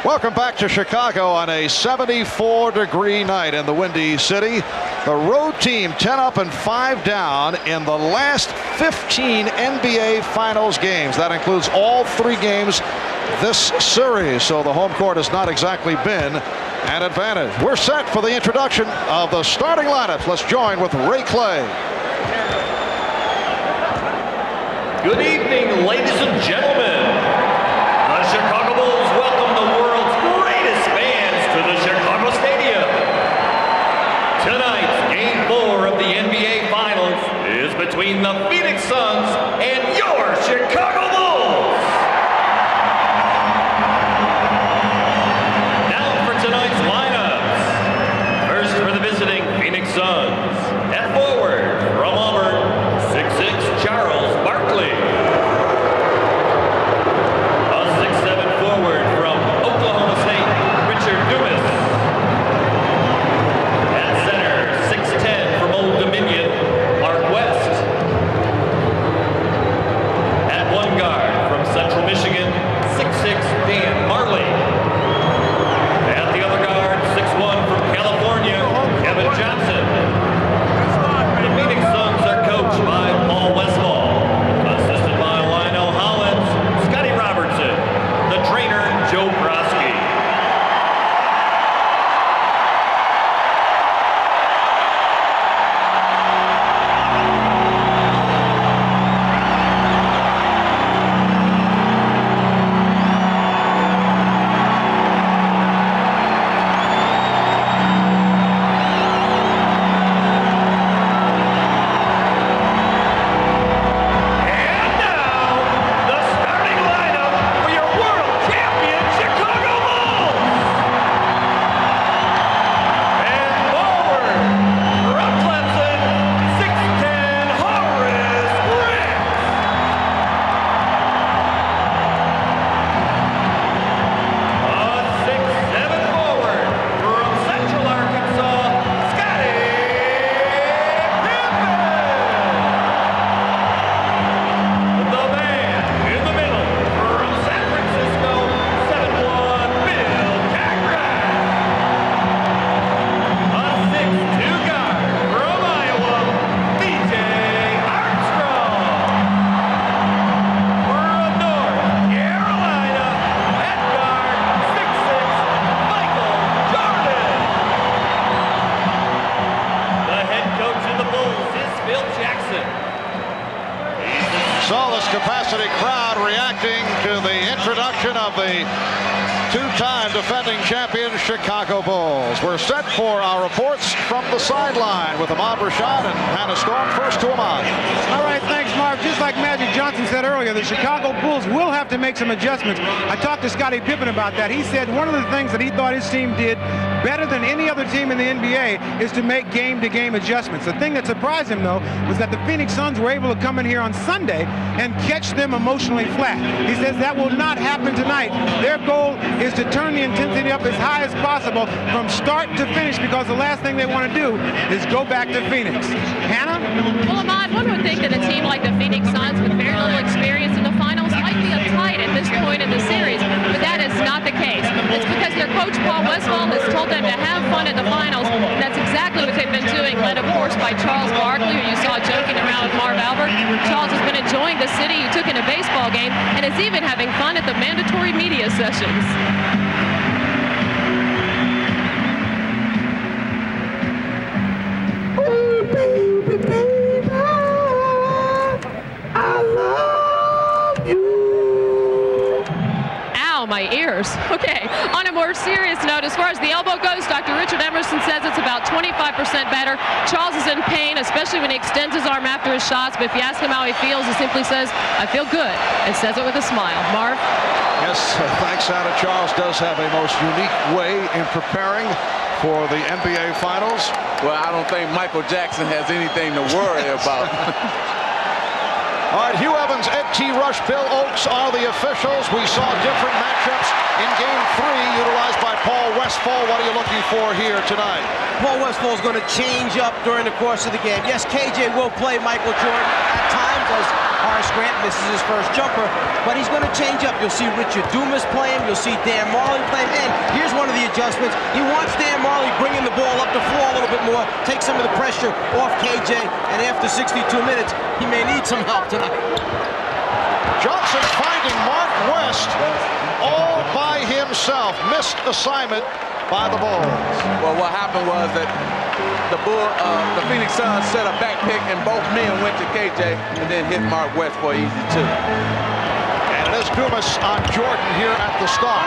Welcome back to Chicago on a 74-degree night in the Windy City. The road team 10 up and 5 down in the last 15 NBA Finals games. That includes all 3 games this series, so the home court has not exactly been an advantage. We're set for the introduction of the starting lineups. Let's join with Ray Clay. Good evening, ladies and gentlemen. The Chicago Bulls welcome the world's greatest fans to the Chicago Stadium. Tonight's Game 4 of the NBA Finals is between the Phoenix Suns and your Chicago Bulls. Now for tonight's lineups. First for the visiting Phoenix Suns. At forward from Auburn, 6'6" Charles Barkley. Capacity crowd reacting to the introduction of the two-time defending champion Chicago Bulls. We're set for our reports from the sideline with Ahmad Rashad and Hannah Storm. First to Ahmad. All right, thanks, Mark. Just like Magic Johnson said earlier, the Chicago Bulls will have to make some adjustments. I talked to Scottie Pippen about that. He said one of the things that he thought his team did better than any other team in the NBA is to make game-to-game adjustments. The thing that surprised him, though, was that the Phoenix Suns were able to come in here on Sunday and catch them emotionally flat. He says that will not happen tonight. Their goal is to turn the intensity up as high as possible from start to finish, because the last thing they want to do is go back to Phoenix. Hannah? Well, Ahmad, one would think that a team like the Phoenix Suns with very little experience in the finals might be uptight at this point in the series, but that is not the case. It's because their coach, Paul Westphal, has told them to have fun at the finals. That's exactly what they've been doing, led, of course, by Charles Barkley, who you saw joking around with Marv Albert. Charles has been enjoying the city. He took in a baseball game and is even having fun at the mandatory media sessions. My ears. Okay, on a more serious note, as far as the elbow goes, Dr. Richard Emerson says it's about 25% better. Charles is in pain, especially when he extends his arm after his shots, but if you ask him how he feels, he simply says, I feel good, and says it with a smile. Marv? Yes, thanks, Hannah. Charles does have a most unique way in preparing for the NBA Finals. Well, I don't think Michael Jackson has anything to worry about. All right, Hugh Evans, Ed T. Rush, Bill Oakes are the officials. We saw different matchups in Game 3 utilized by Paul Westphal. Westfall, what are you looking for here tonight? Paul Westfall is going to change up during the course of the game. Yes, KJ will play Michael Jordan at times as Horace Grant misses his first jumper, but he's going to change up. You'll see Richard Dumas play him. You'll see Dan Marley play him. And here's one of the adjustments. He wants Dan Marley bringing the ball up the floor a little bit more, take some of the pressure off KJ, and after 62 minutes, he may need some help tonight. Johnson finding Mark West all by himself. Missed assignment by the Bulls. Well, what happened was that the Phoenix Suns set a back pick, and both men went to KJ and then hit Mark West for easy two. And it is Dumas on Jordan here at the start.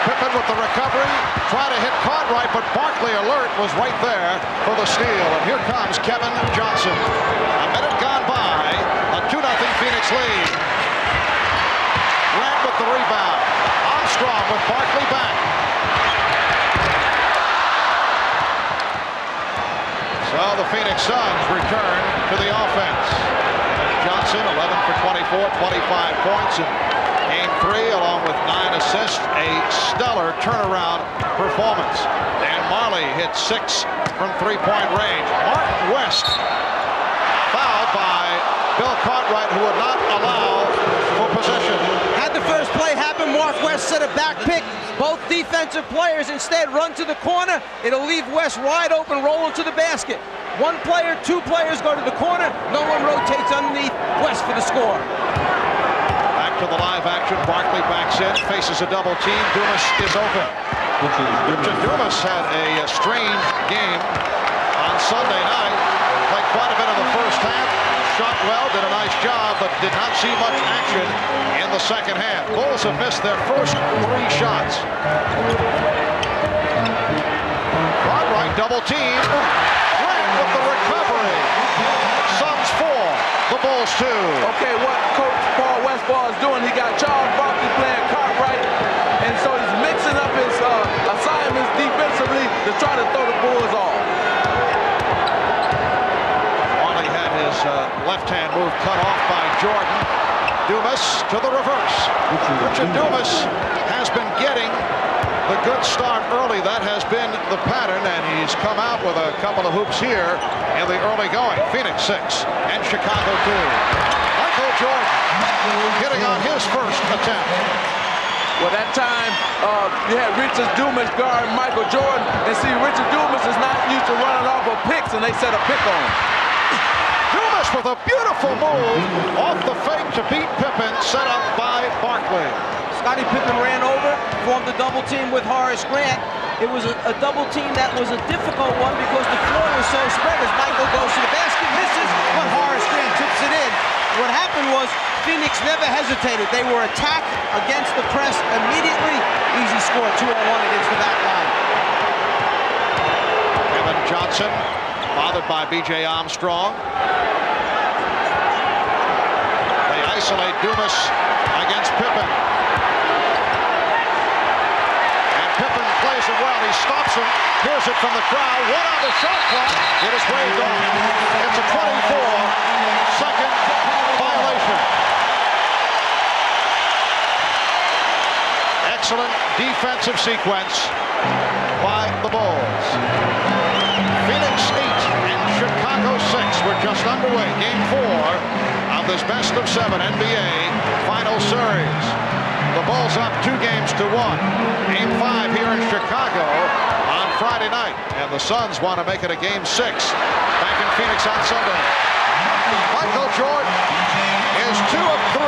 Pippen with the recovery, trying to hit Cartwright, but Barkley alert was right there for the steal. And here comes Kevin Johnson. A minute gone by, a 2-0 Phoenix lead. Grant with the rebound. Armstrong with Barkley back. So the Phoenix Suns return to the offense. Johnson, 11 for 24, 25 points in Game 3, along with 9 assists. A stellar turnaround performance. Dan Marley hit 6 from three-point range. Mark West fouled by Bill Cartwright, who would not allow for possession. Had the first play happen, Mark West set a back pick. Both defensive players instead run to the corner. It'll leave West wide open, rolling to the basket. One player, two players go to the corner. No one rotates underneath West for the score. Back to the live action. Barkley backs in, faces a double team. Dumas is open. Richard Dumas had a strange game on Sunday night. Played quite a bit in the first half. Shot well, did a nice job, but did not see much action in the second half. Bulls have missed their first 3 shots. Cartwright double team. Grant with the recovery. Suns 4, the Bulls 2. Okay, what Coach Paul Westfall is doing, he got Charles Barkley playing Cartwright, and so he's mixing up his assignments defensively to try to throw the Bulls off. Marley had his left-hand move cut off by Jordan. Dumas to the reverse. Richard Dumas has been getting the good start early. That has been the pattern, and he's come out with a couple of hoops here in the early going. Phoenix 6 and Chicago 2. Michael Jordan hitting on his first attempt. Well, that time you had Richard Dumas guard Michael Jordan, and see, Richard Dumas is not used to running off of picks, and they set a pick on him. Dumas with a beautiful move off the fake to beat Pippen, set up by Barkley. Scottie Pippen ran over, formed a double team with Horace Grant. It was a double team that was a difficult one because the floor was so spread as Michael goes to the basket, misses, but Horace Grant tips it in. What happened was Phoenix never hesitated. They were attacked against the press immediately. Easy score, 2-on-1 against the back line. Kevin Johnson, bothered by B.J. Armstrong. They isolate Dumas against Pippen. And Pippen plays it well. He stops him. Here's it from the crowd. One on the shot clock. It is waved off. It's a 24-second violation. Excellent defensive sequence by the Bulls. Phoenix 8 and Chicago 6. We're just underway. Game 4 of this best-of-7 NBA final series. The Bulls up 2 games to 1. Game 5 here in Chicago on Friday night. And the Suns want to make it a Game 6 back in Phoenix on Sunday. Michael Jordan is 2 of 3.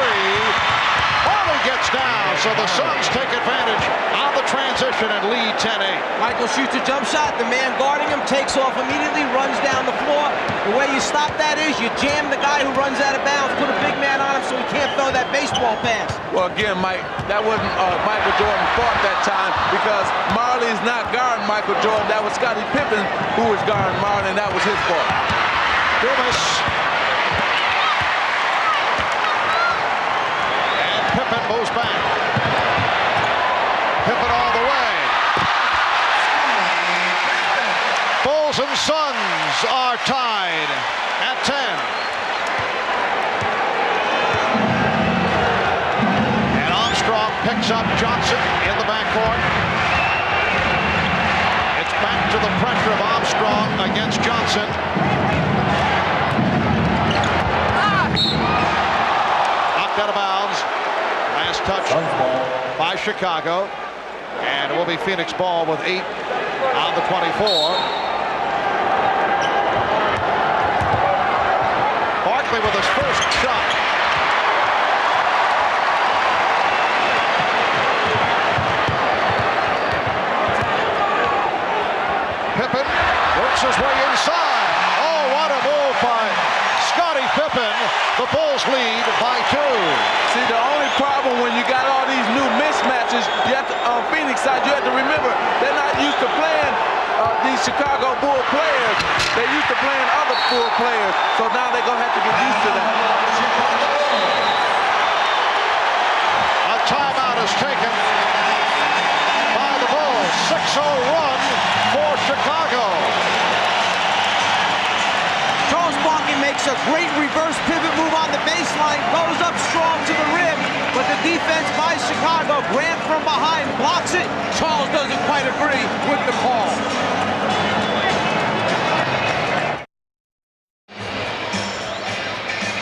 Marley gets down, so the Suns take advantage on the transition and lead 10-8. Michael shoots a jump shot. The man guarding him takes off immediately, runs down the floor. The way you stop that is you jam the guy who runs out of bounds, put a big man on him so he can't throw that baseball pass. Well, again, Mike, that wasn't Michael Jordan's fault that time because Marley's not guarding Michael Jordan. That was Scottie Pippen who was guarding Marley, and that was his fault. Dumas. And Pippen moves back. Pippen all the way. Bulls and Suns are tied at 10. And Armstrong picks up Johnson in the backcourt. It's back to the pressure of Armstrong against Johnson. Knocked out of bounds. Last touch by Chicago. And it will be Phoenix ball with 8 on the 24. Barkley with his first shot. Pippen works his way inside. Oh, what a move by Scottie Pippen. The Bulls lead by 2. See, the only problem when you got all these new mismatches, you have to, on Phoenix side, you have to remember they're not used to playing these Chicago Bull players. They're used to playing other Bull players, so now they're going to have to get used to that. A timeout is taken by the Bulls. 6-0 run for Chicago. Charles Barkley makes a great reverse pivot move on the baseline, goes up strong to the rim, but the defense by Chicago, Grant from behind blocks it. Charles doesn't quite agree with the call.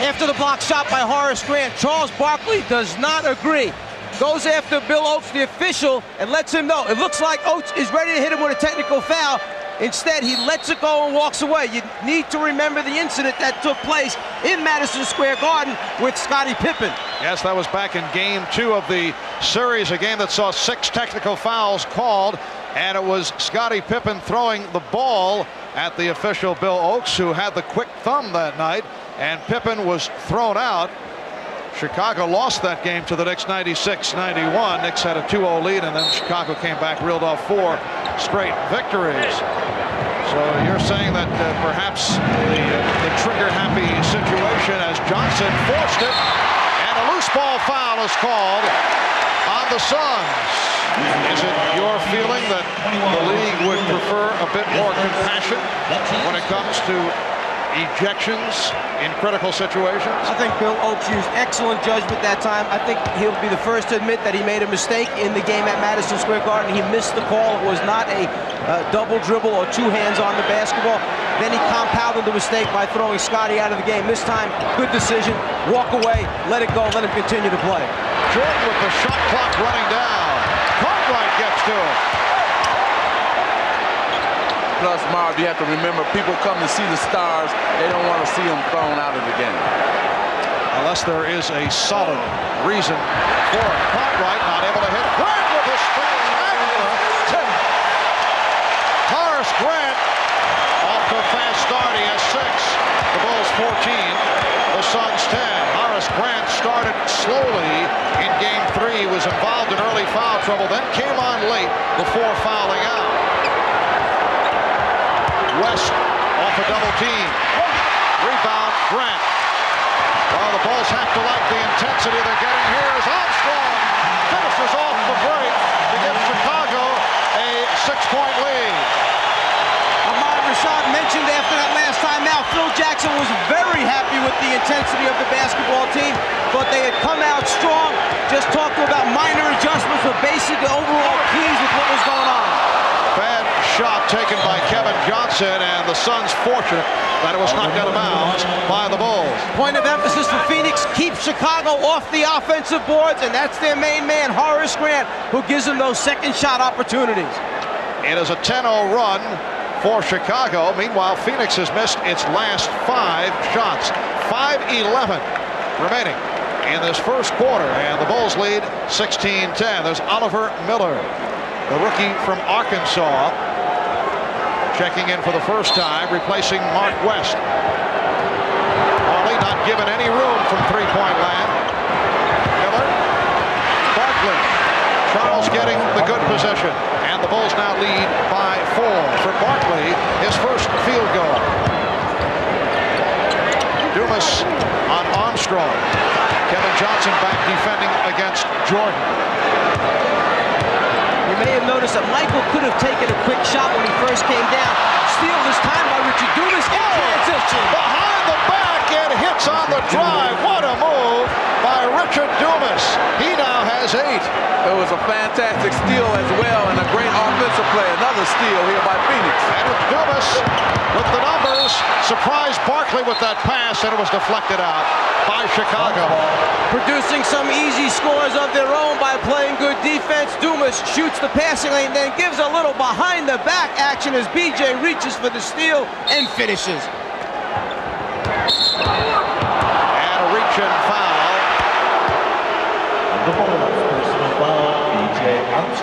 After the block shot by Horace Grant, Charles Barkley does not agree. Goes after Bill Oates, the official, and lets him know. It looks like Oates is ready to hit him with a technical foul. Instead, he lets it go and walks away. You need to remember the incident that took place in Madison Square Garden with Scottie Pippen. Yes, that was back in game 2 of the series, a game that saw 6 technical fouls called, and it was Scottie Pippen throwing the ball at the official Bill Oates, who had the quick thumb that night, and Pippen was thrown out. Chicago lost that game to the Knicks 96-91. Knicks had a 2-0 lead, and then Chicago came back, reeled off 4 straight victories. So you're saying that perhaps the trigger-happy situation as Johnson forced it, and a loose ball foul is called on the Suns. Is it your feeling that the league would prefer a bit more compassion when it comes to ejections in critical situations? I think Bill Oates used excellent judgment that time. I think he'll be the first to admit that he made a mistake in the game at Madison Square Garden. He missed the call. It was not a double dribble or 2 hands on the basketball. Then he compounded the mistake by throwing Scottie out of the game. This time, good decision. Walk away, let it go, let him continue to play. Jordan with the shot clock running down. Cartwright gets to it. Plus, Marv, you have to remember, people come to see the stars. They don't want to see them thrown out of the game. Unless there is a solid reason for it. Cartwright not able to hit. Grant with a spectacular tip. Horace Grant off to a fast start. He has 6. The Bulls 14. The Suns 10. Horace Grant started slowly in game 3. He was involved in early foul trouble, then came on late before fouling out. West off a double team. Rebound, Grant. Well, the Bulls have to like the intensity they're getting here as Armstrong finishes off the break to give Chicago a 6-point lead. Ahmad Rashad mentioned after that last timeout, Phil Jackson was very happy with the intensity of the basketball team, but they had come out strong, just talking about minor adjustments, but basically overall pleased with what was going on. Bad shot taken by Kevin Johnson, and the Suns fortunate that it was knocked out of bounds by the Bulls. Point of emphasis for Phoenix, keep Chicago off the offensive boards, and that's their main man, Horace Grant, who gives them those second shot opportunities. It is a 10-0 run for Chicago. Meanwhile, Phoenix has missed its last 5 shots. 5-11 remaining in this first quarter, and the Bulls lead 16-10. There's Oliver Miller, the rookie from Arkansas, checking in for the first time, replacing Mark West. Marley not given any room from three-point land. Miller, Barkley, Charles getting the good position, and the Bulls now lead by 4. For Barkley, his first field goal. Dumas on Armstrong. Kevin Johnson back defending against Jordan. You may have noticed that Michael could have taken a quick shot when he first came down. Steal this time by Richard Dumas in transition. Behind the back and hits on the drive. What a move by Richard Dumas. He now has 8. It was a fantastic steal as well, and a great offensive play. Another steal here by Phoenix. And it's Dumas with the numbers. Surprised Barkley with that pass, and it was deflected out by Chicago. Producing some easy scores of their own by playing good defense. Dumas shoots the passing lane, then gives a little behind-the-back action as BJ reaches for the steal and finishes. And a reach-in foul.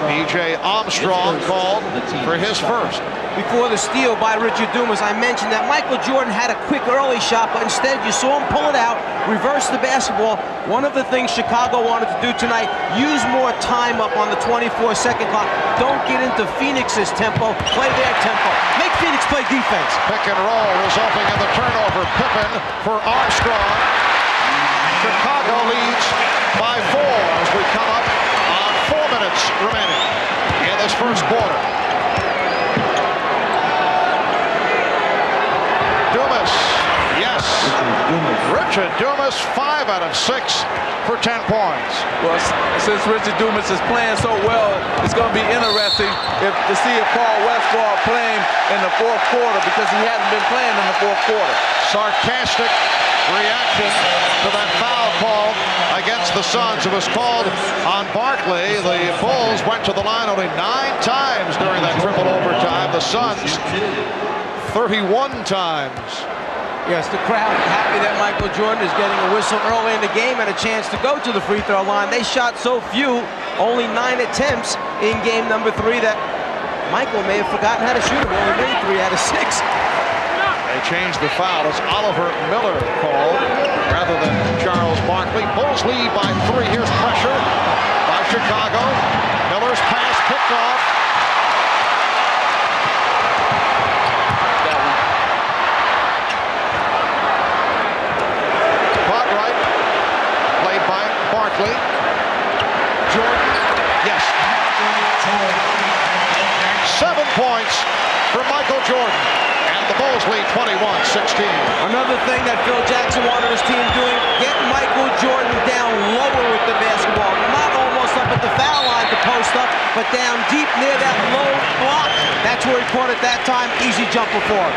B.J. Armstrong called for his first. Before the steal by Richard Dumas, I mentioned that Michael Jordan had a quick early shot, but instead you saw him pull it out, reverse the basketball. One of the things Chicago wanted to do tonight, use more time up on the 24-second clock. Don't get into Phoenix's tempo, play their tempo. Make Phoenix play defense. Pick and roll resulting in the turnover. Pippen for Armstrong. Chicago leads by 4 as we come up on 4 minutes remaining in this first quarter. Dumas, yes. Richard Dumas, 5 out of 6 for 10 points. Well, since Richard Dumas is playing so well, it's going to be interesting to see if Paul Westphal playing in the fourth quarter, because he hasn't been playing in the fourth quarter. Sarcastic reaction to that foul call against the Suns. It was called on Barkley. The Bulls went to the line only 9 times during that triple overtime. The Suns 31 times. Yes, the crowd happy that Michael Jordan is getting a whistle early in the game and a chance to go to the free throw line. They shot so few, only 9 attempts in game number 3, that Michael may have forgotten how to shoot him. Only made 3 out of 6. They changed the foul. It's Oliver Miller called rather than Charles Barkley. Bulls lead by 3. Here's pressure by Chicago. Miller's pass picked off. Caught right. Played by Barkley. Jordan. Yes. 7 points for Michael Jordan. The Bulls lead 21-16. Another thing that Phil Jackson wanted his team doing, get Michael Jordan down lower with the basketball. Not almost up at the foul line to post up, but down deep near that low block. That's where he caught it that time. Easy jumper for him.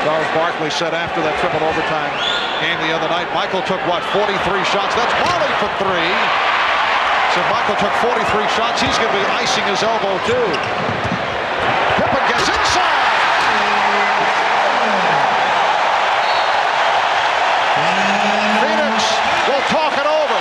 Charles Barkley said after that triple overtime game the other night, Michael took, 43 shots? That's Molly for 3. So Michael took 43 shots. He's going to be icing his elbow, too. Pippen gets inside. Phoenix will talk it over.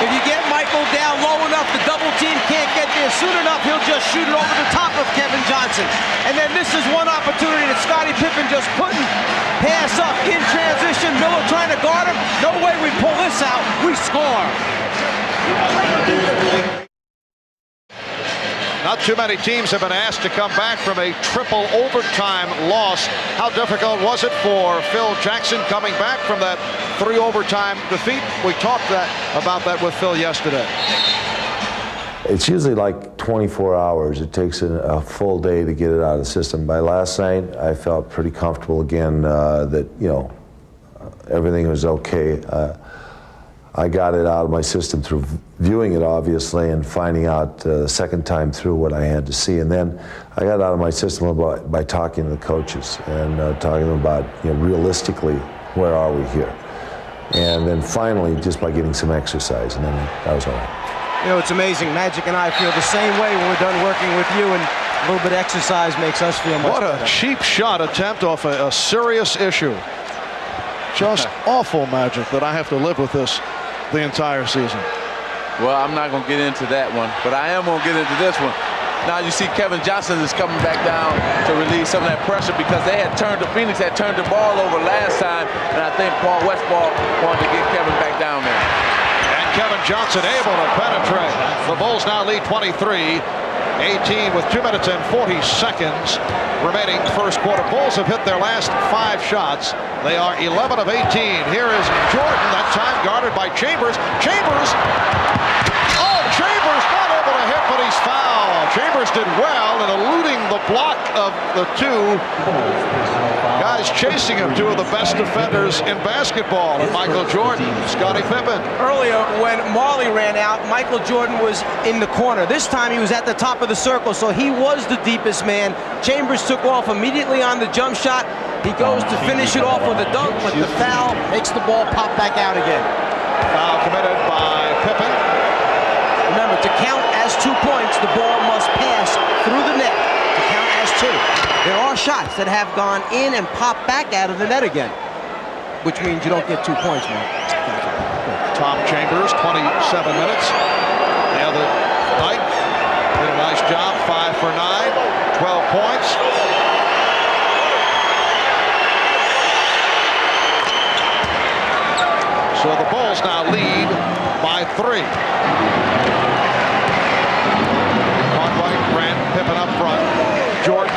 If you get Michael down low enough, the double team can't get there soon enough, he'll just shoot it over the top of Kevin Johnson. And then this is one opportunity that Scottie Pippen just couldn't pass up in transition. Miller trying to guard him. No way we pull this out. We score. Not too many teams have been asked to come back from a triple overtime loss. How difficult was it for Phil Jackson coming back from that 3 overtime defeat? We talked about that with Phil yesterday. It's usually like 24 hours. It takes a full day to get it out of the system. By last night, I felt pretty comfortable again that, everything was okay. I got it out of my system through viewing it, obviously, and finding out the second time through what I had to see. And then I got it out of my system by talking to the coaches and talking to them about, realistically, where are we here? And then finally, just by getting some exercise, and then that was all right. It's amazing. Magic and I feel the same way when we're done working with you, and a little bit of exercise makes us feel much better. What a cheap shot attempt off a serious issue. Just awful, Magic, that I have to live with this the entire season. Well, I'm not going to get into that one, but I am going to get into this one. Now you see Kevin Johnson is coming back down to relieve some of that pressure, because Phoenix had turned the ball over last time, and I think Paul Westphal wanted to get Kevin back down there. And Kevin Johnson able to penetrate. The Bulls now lead 23-18 with 2 minutes and 40 seconds remaining first quarter. Bulls have hit their last 5 shots. They are 11 of 18. Here is Jordan, that time guarded by Chambers. Chambers not able to hit, but he Somebody's foul. Chambers did well in eluding the block of the two guys chasing him, two of the best defenders in basketball, and Michael Jordan, Scottie Pippen. Earlier, when Marley ran out, Michael Jordan was in the corner. This time he was at the top of the circle, so he was the deepest man. Chambers took off immediately on the jump shot. He goes to finish it off with a dunk, but the foul makes the ball pop back out again. Foul committed by Pippen. Remember, to count as 2 points, the ball must pass through the net to count as 2. There are shots that have gone in and popped back out of the net again, which means you don't get 2 points, man. Tom Chambers, 27 minutes. The other night did a nice job, 5 for 9, 12 points. So the Bulls now lead by 3. Conway, Grant, Pippen up front, Jordan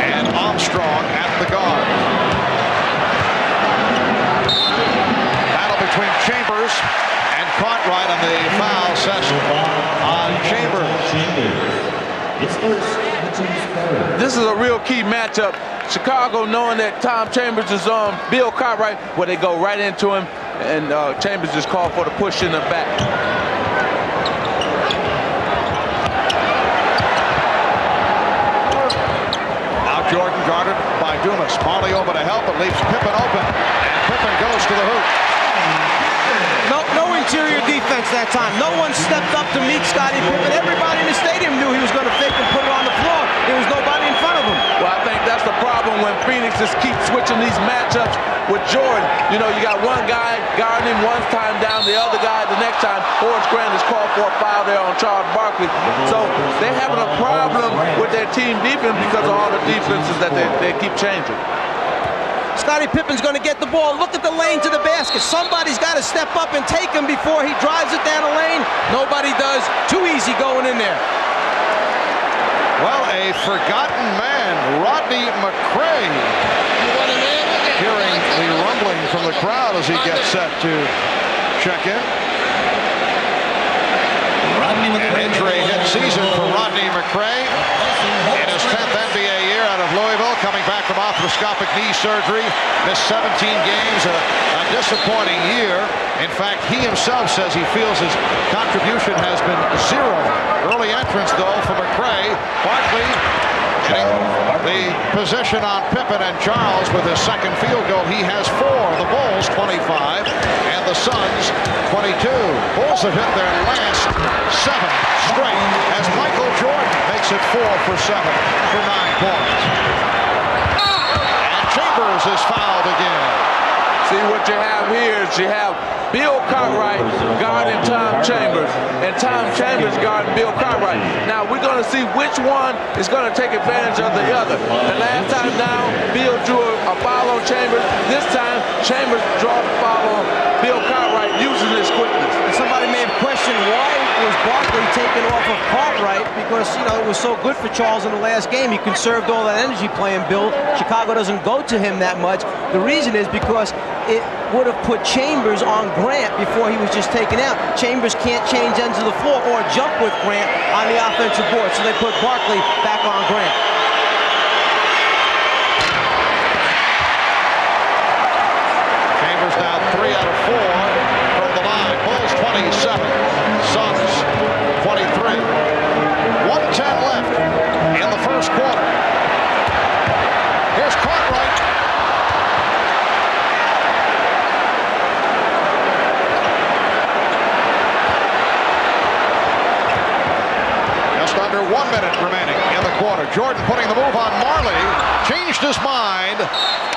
and Armstrong at the guard. Battle between Chambers and Cartwright on the foul session on Chambers. This is a real key matchup. Chicago, knowing that Tom Chambers is on Bill Cartwright, where they go right into him, and Chambers just called for the push in the back. Now Jordan guarded by Dumas. Marley over to help, but leaves Pippen open, and Pippen goes to the hoop. No interior defense that time. No one stepped up to meet Scottie Pippen. Everybody in the stadium knew he was going to fake and put it on the floor. There was nobody in front of him. Well, I think that's the problem when Phoenix just keeps switching these matchups with Jordan. You know, you got one guy guarding him one time down, the other guy the next time. Horace Grant is called for a foul there on Charles Barkley. So they're having a problem with their team defense because of all the defenses that they keep changing. Scottie Pippen's going to get the ball. Look at the lane to the basket. Somebody's got to step up and take him before he drives it down the lane. Nobody does. Too easy going in there. Well, a forgotten man, Rodney McCray, hearing the rumbling from the crowd as he gets set to check in. An injury-hit season for Rodney McCray in his 10th NBA year out of Louisville, coming back from arthroscopic knee surgery, missed 17 games, a disappointing year. In fact, he himself says he feels his contribution has been 0. Early entrance, though, for McCray. Barkley getting the position on Pippen, and Charles with his second field goal. He has 4. The Bulls 25 and the Suns 22. Bulls have hit their last 7 straight as Michael Jordan makes it 4 for 7 for 9 points. And Chambers is fouled again. See, what you have here is you have Bill Cartwright guarding Tom Chambers, and Tom Chambers guarding Bill Cartwright. Now, we're going to see which one is going to take advantage of the other. The last time down, Bill drew a foul on Chambers. This time, Chambers draws a foul on Bill Cartwright using his quickness. And somebody may have questioned why was Barkley taken off of Cartwright, because, you know, it was so good for Charles in the last game. He conserved all that energy playing Bill. Chicago doesn't go to him that much. The reason is because it would have put Chambers on Grant before he was just taken out. Chambers can't change ends of the floor or jump with Grant on the offensive board, so they put Barkley back on Grant. Chambers now 3 out of 4 from the line. Bulls 27, Suns 23. 1:10 left in the first quarter. Here's Cartwright. Just under 1 minute remaining in the quarter. Jordan putting the move on Marley. Changed his mind.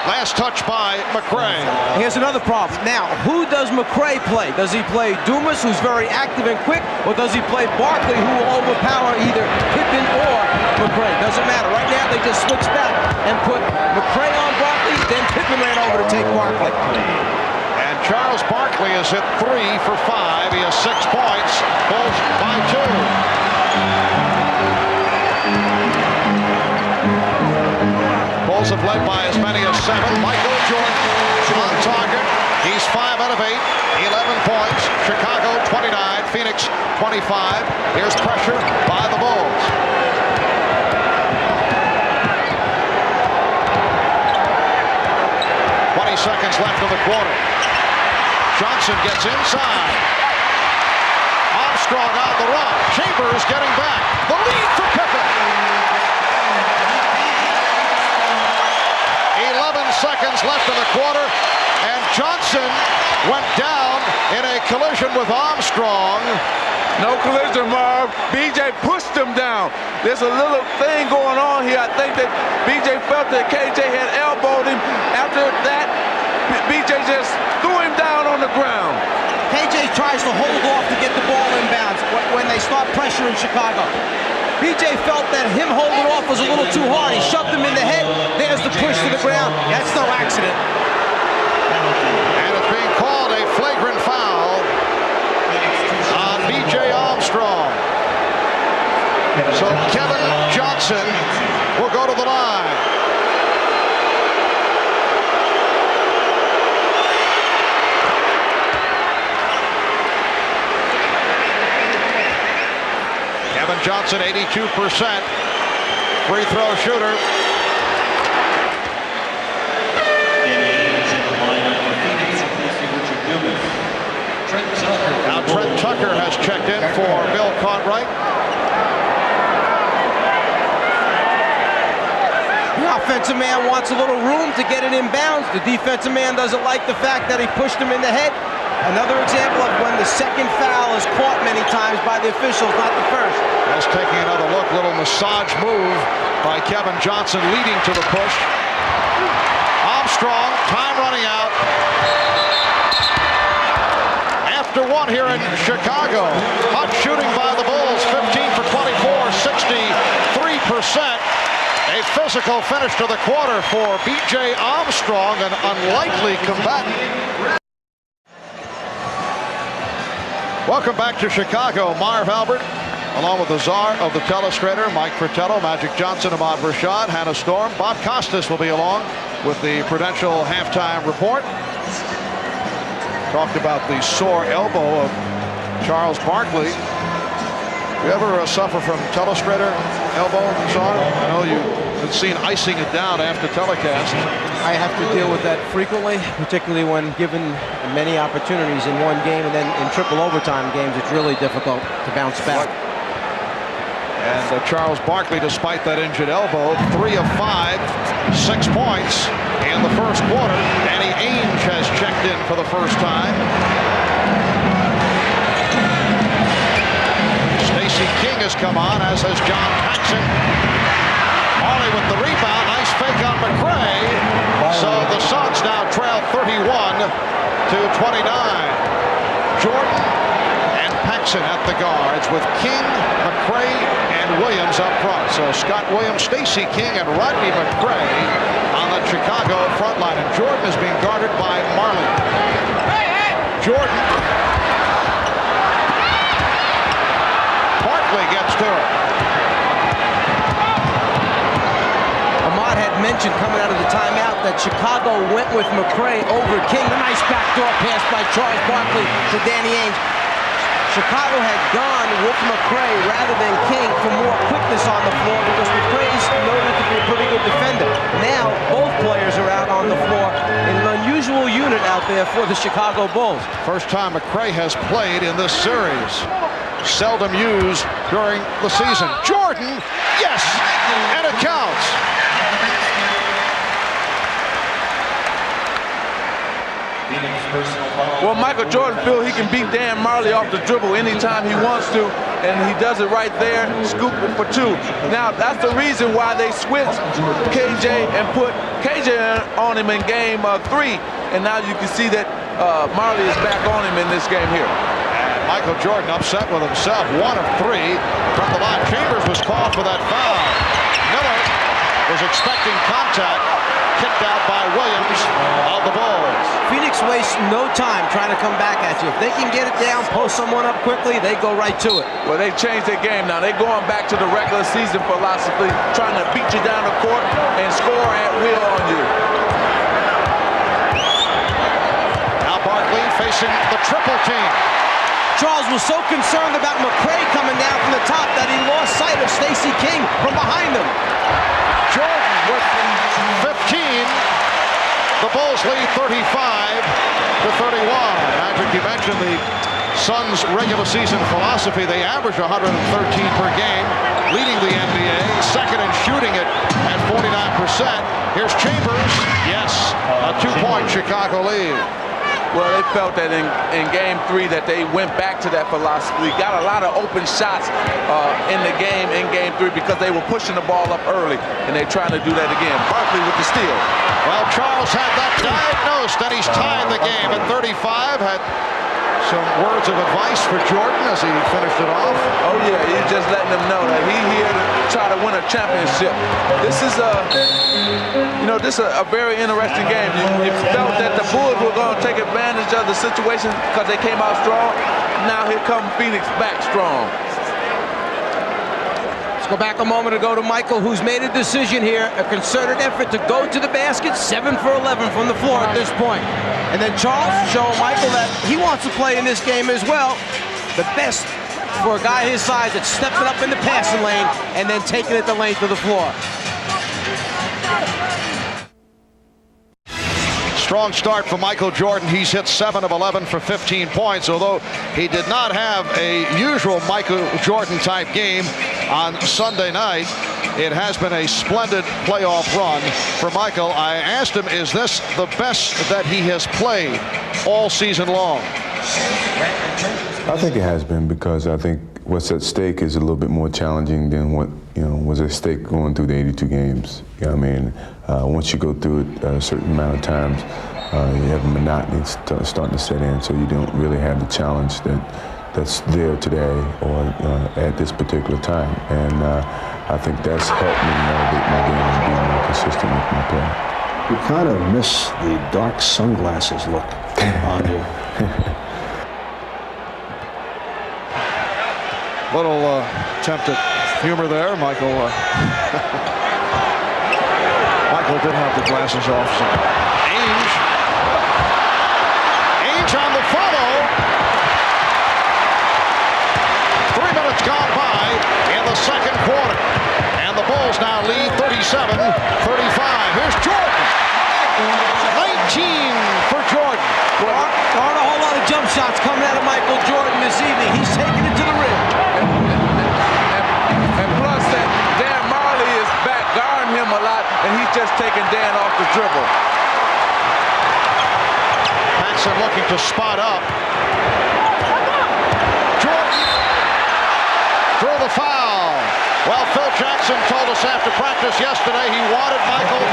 Last touch by McCray. Here's another problem. Now, who does McCray play? Does he play Dumas, who's very active and quick, or does he play Barkley, who will overpower either Pippen or McCray? Doesn't matter. Right now, they just switched back and put McCray on Barkley, then Pippen ran over to take Barkley. And Charles Barkley is hit 3 for 5. He has 6 points. Bulls by 2. Bulls have led by as many as 7. Michael Jordan on target. He's 5 out of 8, 11 points. Chicago 29, Phoenix 25. Here's pressure by the Bulls. Seconds left in the quarter. Johnson gets inside. Armstrong on the run. Chambers getting back. The lead for Pippen. 11 seconds left in the quarter, and Johnson went down in a collision with Armstrong. No collision, Marv. BJ pushed him down. There's a little thing going on here. I think that BJ felt that KJ had elbowed him. After that, BJ just threw him down on the ground. KJ tries to hold off to get the ball inbounds when they start pressuring Chicago. BJ felt that him holding off was a little too hard. He shoved him in the head. There's the push to the ground. That's no accident. And it's being called a flagrant foul on B.J. Armstrong. So Kevin Johnson will go to the line. Kevin Johnson, 82% free throw shooter. Now Trent Tucker has checked in for Bill Cartwright. The offensive man wants a little room to get it inbounds. The defensive man doesn't like the fact that he pushed him in the head. Another example of when the second foul is caught many times by the officials, not the first. That's taking another look. Little massage move by Kevin Johnson leading to the push. Armstrong, time running out. After one here in Chicago. Hot shooting by the Bulls, 15 for 24, 63%. A physical finish to the quarter for B.J. Armstrong, an unlikely combatant. Welcome back to Chicago. Marv Albert, along with the czar of the telestrator, Mike Fratello, Magic Johnson, Ahmad Rashad, Hannah Storm. Bob Costas will be along with the Prudential halftime report. Talked about the sore elbow of Charles Barkley. You ever suffer from telestrator elbow, Czar? I know you've seen icing it down after telecast. I have to deal with that frequently, particularly when given many opportunities in one game, and then in triple overtime games, it's really difficult to bounce back. And Charles Barkley, despite that injured elbow, 3 of 5, 6 points in the first quarter. Danny Ainge has checked in for the first time. Stacey King has come on, as has John Paxson. Marley with the rebound. Nice fake on McRae. So the Suns now trail 31 to 29. Jordan and Paxson at the guards with King, McRae, and Williams up front. So Scott Williams, Stacey King, and Rodney McRae on the Chicago front line. And Jordan is being guarded by Marley. Jordan. Barkley gets to it. Ahmad had mentioned coming out of the timeout that Chicago went with McRae over King. A nice backdoor pass by Charles Barkley to Danny Ainge. Chicago had gone with McRae rather than King for more quickness on the floor because McRae is noted to be a pretty good defender. Now both players are out on the floor in an unusual unit out there for the Chicago Bulls. First time McRae has played in this series. Seldom used during the season. Jordan, yes, and it counts. Well, Michael Jordan feels he can beat Dan Marley off the dribble anytime he wants to, and he does it right there, scooping for 2. Now, that's the reason why they switched KJ and put KJ on him in game 3, and now you can see that Marley is back on him in this game here. And Michael Jordan upset with himself. 1 of 3 from the line. Chambers was called for that foul. Miller was expecting contact. Kicked out by Williams of the Bulls. Phoenix wastes no time trying to come back at you. If they can get it down, post someone up quickly, they go right to it. Well, they changed their game now. They're going back to the regular season philosophy, trying to beat you down the court and score at will on you. Now facing the triple team. Charles was so concerned about McCray coming down from the top that he lost sight of Stacey King from behind him. Jordan with 15. The Bulls lead 35-31. Magic, you mentioned the Suns' regular season philosophy. They average 113 per game, leading the NBA, second in shooting at 49%. Here's Chambers. Yes, a 2-point Chicago lead. Well, they felt that in Game 3 that they went back to that philosophy. Got a lot of open shots in Game 3 because they were pushing the ball up early, and they're trying to do that again. Barkley with the steal. Well, Charles had that diagnosed, and he's tied the game at 35. Had some words of advice for Jordan as he finished it off. Oh yeah, he's just letting them know that he's here to try to win a championship. This is a very interesting game. You felt that the Bulls were going to take advantage of the situation because they came out strong. Now here comes Phoenix back strong. Let's go back a moment ago to Michael, who's made a decision here, a concerted effort to go to the basket, 7 for 11 from the floor at this point. And then Charles showing Michael that he wants to play in this game as well. The best for a guy his size that's stepping up in the passing lane and then taking it the length of the floor. Strong start for Michael Jordan. He's hit 7 of 11 for 15 points, although he did not have a usual Michael Jordan type game on Sunday night. It has been a splendid playoff run for Michael. I asked him, is this the best that he has played all season long? I think it has been, because I think what's at stake is a little bit more challenging than what was at stake going through the 82 games. You know what I mean? Once you go through it a certain amount of times, you have a monotony starting to set in, so you don't really have the challenge that's there today or at this particular time. And I think that's helped me elevate my game and be more consistent with my play. You kind of miss the dark sunglasses look on you. Little attempt at humor there. Michael did have the glasses off. So. Ainge on the follow. 3 minutes gone by in the second quarter. And the Bulls now lead 37-35. Here's Jordan. 19 for Jordan. There aren't a whole lot of jump shots coming out of Michael Jordan this evening. He's taking it to the rim. And plus that Dan Marley is back guarding him a lot, and he's just taking Dan off the dribble. Paxson looking to spot up. Jordan drew the foul. Well, Phil Jackson told us after practice yesterday he wanted Michael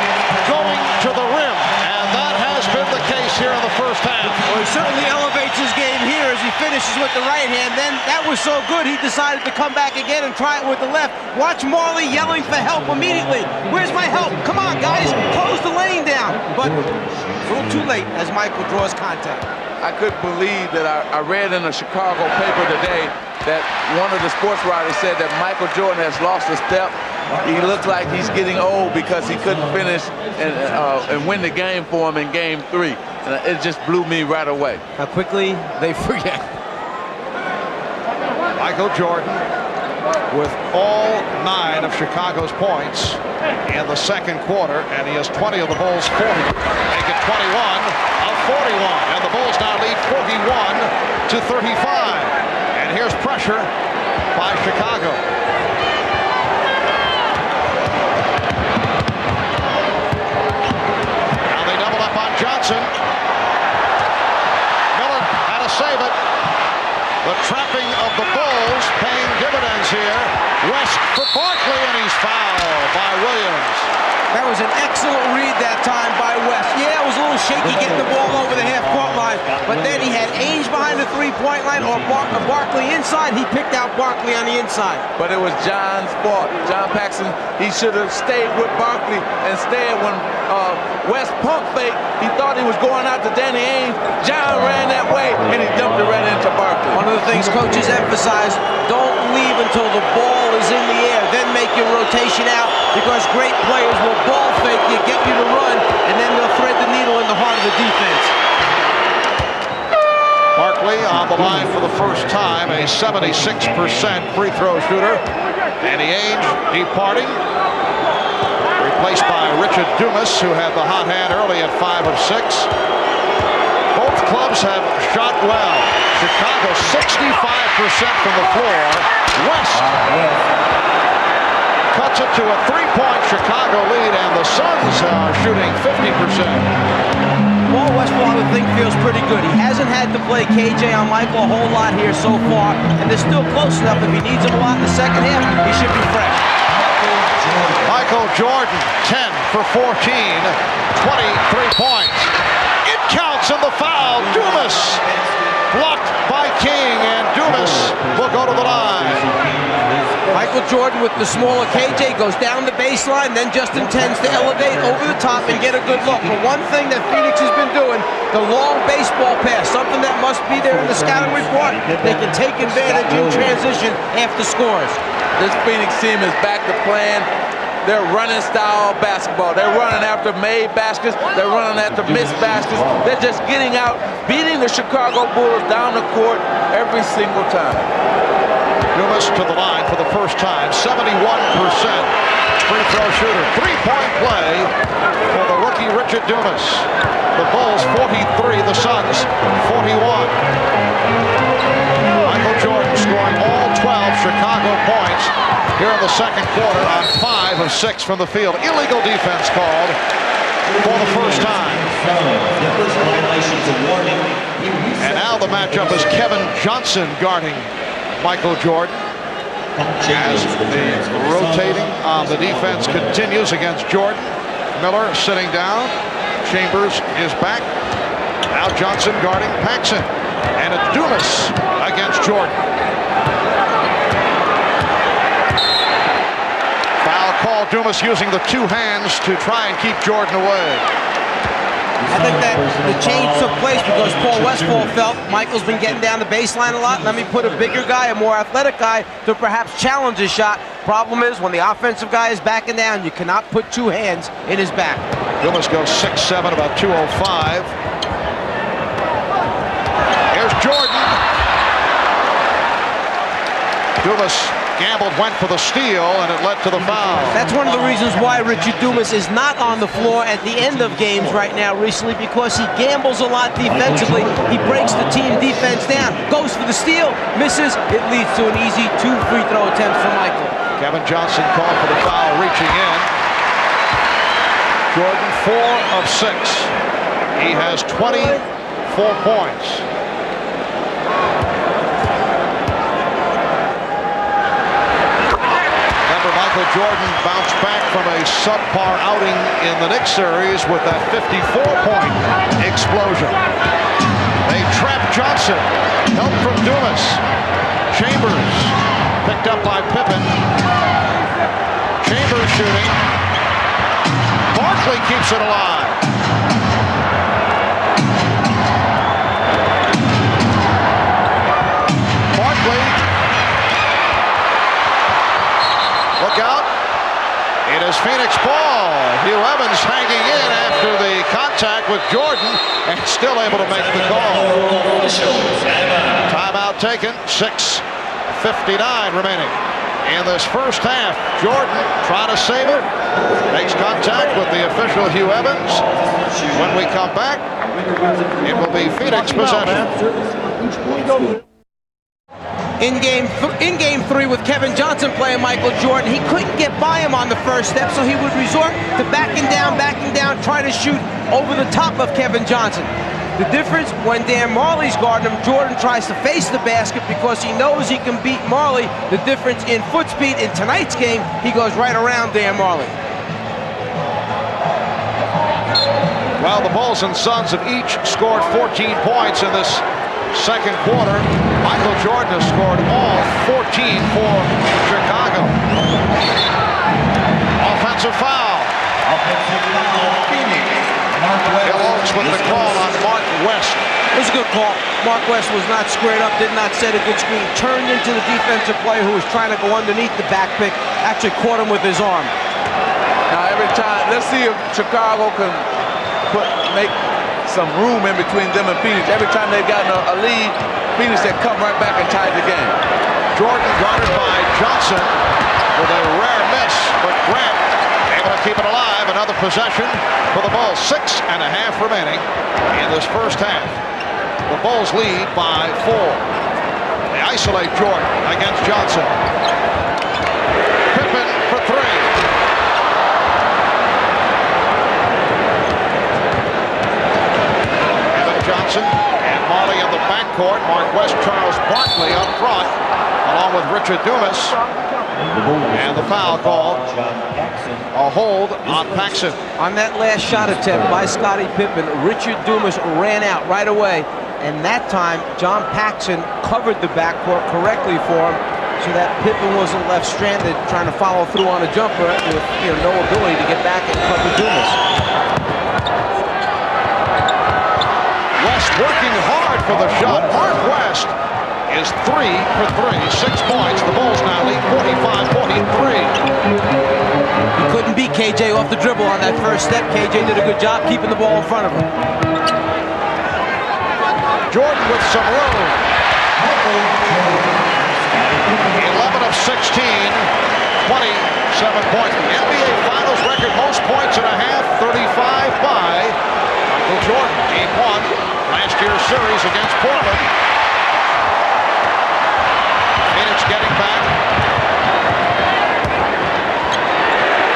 going to the rim, and that has been the case here in the first half. Well, he certainly elevates his game here as he finishes with the right hand. Then that was so good, he decided to come back again and try it with the left. Watch Marley yelling for help immediately. Where's my help? Come on, guys, close the lane down. But a little too late as Michael draws contact. I couldn't believe that I read in a Chicago paper today that one of the sports writers said that Michael Jordan has lost a step. He looks like he's getting old because he couldn't finish and win the game for him in Game 3. And it just blew me right away. How quickly they forget. Michael Jordan with all 9 of Chicago's points in the second quarter, and he has 20 of the Bulls' 40. Make it 21 of 41, and the Bulls now lead 41-35. And here's pressure by Chicago. Now they double up on Johnson. Miller had to save it. The trapping of the Bulls paying dividends here. West for Barkley, and he's fouled by Williams. That was an excellent read that time by West. Yeah, it was a little shaky getting the ball over the half-court line, but then he had Ainge behind the three-point line or Barkley inside. He picked out Barkley on the inside. But it was John's fault. John Paxson, he should have stayed with Barkley. Instead, when West pump fake, he thought he was going out to Danny Ainge. John ran that way, and he dumped it right into Barkley. One of the things coaches emphasize, don't leave until the ball is in the air, then make your rotation out, because great players will ball fake you, get you to run, and then they'll thread the needle in the heart of the defense. on the line for the first time, a 76% free throw shooter. Danny Ainge departing, replaced by Richard Dumas, who had the hot hand early at 5 of 6. Both clubs have shot well. Chicago 65% from the floor. West cuts it to a 3-point Chicago lead, and the Suns are shooting 50%. Paul Westphal, I would think, feels pretty good. He hasn't had to play KJ on Michael a whole lot here so far, and they're still close enough. If he needs him a lot in the second half, he should be fresh. Michael Jordan, 10 for 14, 23 points. It counts in the foul. Dumas blocked by King, and Dumas will go to the line. Michael Jordan with the smaller KJ goes down the baseline, then just intends to elevate over the top and get a good look. But one thing that Phoenix has been doing, the long baseball pass, something that must be there in the scouting report. They can take advantage in transition after scores. This Phoenix team is back to playing their running style basketball. They're running after made baskets. They're running after missed baskets. They're just getting out, beating the Chicago Bulls down the court every single time. Dumas to the line for the first time, 71% free throw shooter. 3-point play for the rookie Richard Dumas. The Bulls 43, the Suns 41. Michael Jordan scoring all 12 Chicago points here in the second quarter on 5 of 6 from the field. Illegal defense called for the first time. And now the matchup is Kevin Johnson guarding Michael Jordan as the rotating on the defense continues against Jordan. Miller sitting down. Chambers is back. Now Johnson guarding Paxson. And it's Dumas against Jordan. Foul call. Dumas using the two hands to try and keep Jordan away. I think that the change took place because Paul Westphal felt Michael's been getting down the baseline a lot. Let me put a bigger guy, a more athletic guy, to perhaps challenge his shot. Problem is, when the offensive guy is backing down, you cannot put two hands in his back. Dumas goes 6'7", about 205. Here's Jordan. Dumas gambled, went for the steal, and it led to the foul. That's one of the reasons why Richard Dumas is not on the floor at the end of games right now recently, because he gambles a lot defensively. He breaks the team defense down, goes for the steal, misses. It leads to an easy 2 free throw attempts for Michael. Kevin Johnson called for the foul, reaching in. Jordan 4 of 6. He has 24 points. Michael Jordan bounced back from a subpar outing in the Knicks series with that 54-point explosion. They trap Johnson. Help from Dumas. Chambers picked up by Pippen. Chambers shooting. Barkley keeps it alive. Barkley. Look out. It is Phoenix ball. Hugh Evans hanging in after the contact with Jordan and still able to make the call. Timeout taken. 6:59 remaining in this first half. Jordan trying to save it. Makes contact with the official Hugh Evans. When we come back, it will be Phoenix possession. In game 3 with Kevin Johnson playing Michael Jordan, he couldn't get by him on the first step, so he would resort to backing down, trying to shoot over the top of Kevin Johnson. The difference, when Dan Marley's guarding him, Jordan tries to face the basket because he knows he can beat Marley. The difference in foot speed in tonight's game, he goes right around Dan Marley. Well, the Bulls and Suns have each scored 14 points in this second quarter. Michael Jordan has scored all 14 for Chicago. Offensive foul. Bill Oakes with the call on Mark West. It was a good call. Mark West was not squared up, did not set a good screen, turned into the defensive player who was trying to go underneath the back pick, actually caught him with his arm. Now every time, let's see if Chicago can make some room in between them and Phoenix. Every time they've gotten a lead, Phoenix had come right back and tied the game. Jordan guarded by Johnson with a rare miss, but Grant able to keep it alive. Another possession for the Bulls. 6.5 remaining in this first half. The Bulls lead by 4. They isolate Jordan against Johnson. Pippen for 3. Evan Johnson and Marley in the backcourt. Mark West, Charles Barkley up front, along with Richard Dumas. And the foul called. A hold on Paxson. On that last shot attempt by Scottie Pippen, Richard Dumas ran out right away. And that time, John Paxson covered the backcourt correctly for him so that Pippen wasn't left stranded trying to follow through on a jumper with no ability to get back and cover Dumas. West working hard for the shot. Mark West is 3 for 3, 6 points. The Bulls now lead 45-43. He couldn't beat KJ off the dribble on that first step. KJ did a good job keeping the ball in front of him. Jordan with some room. 11 of 16, 27 points. The NBA Finals record most points in a half, 35 by Michael Jordan. Game 1, last year's series against Portland. Phoenix getting back.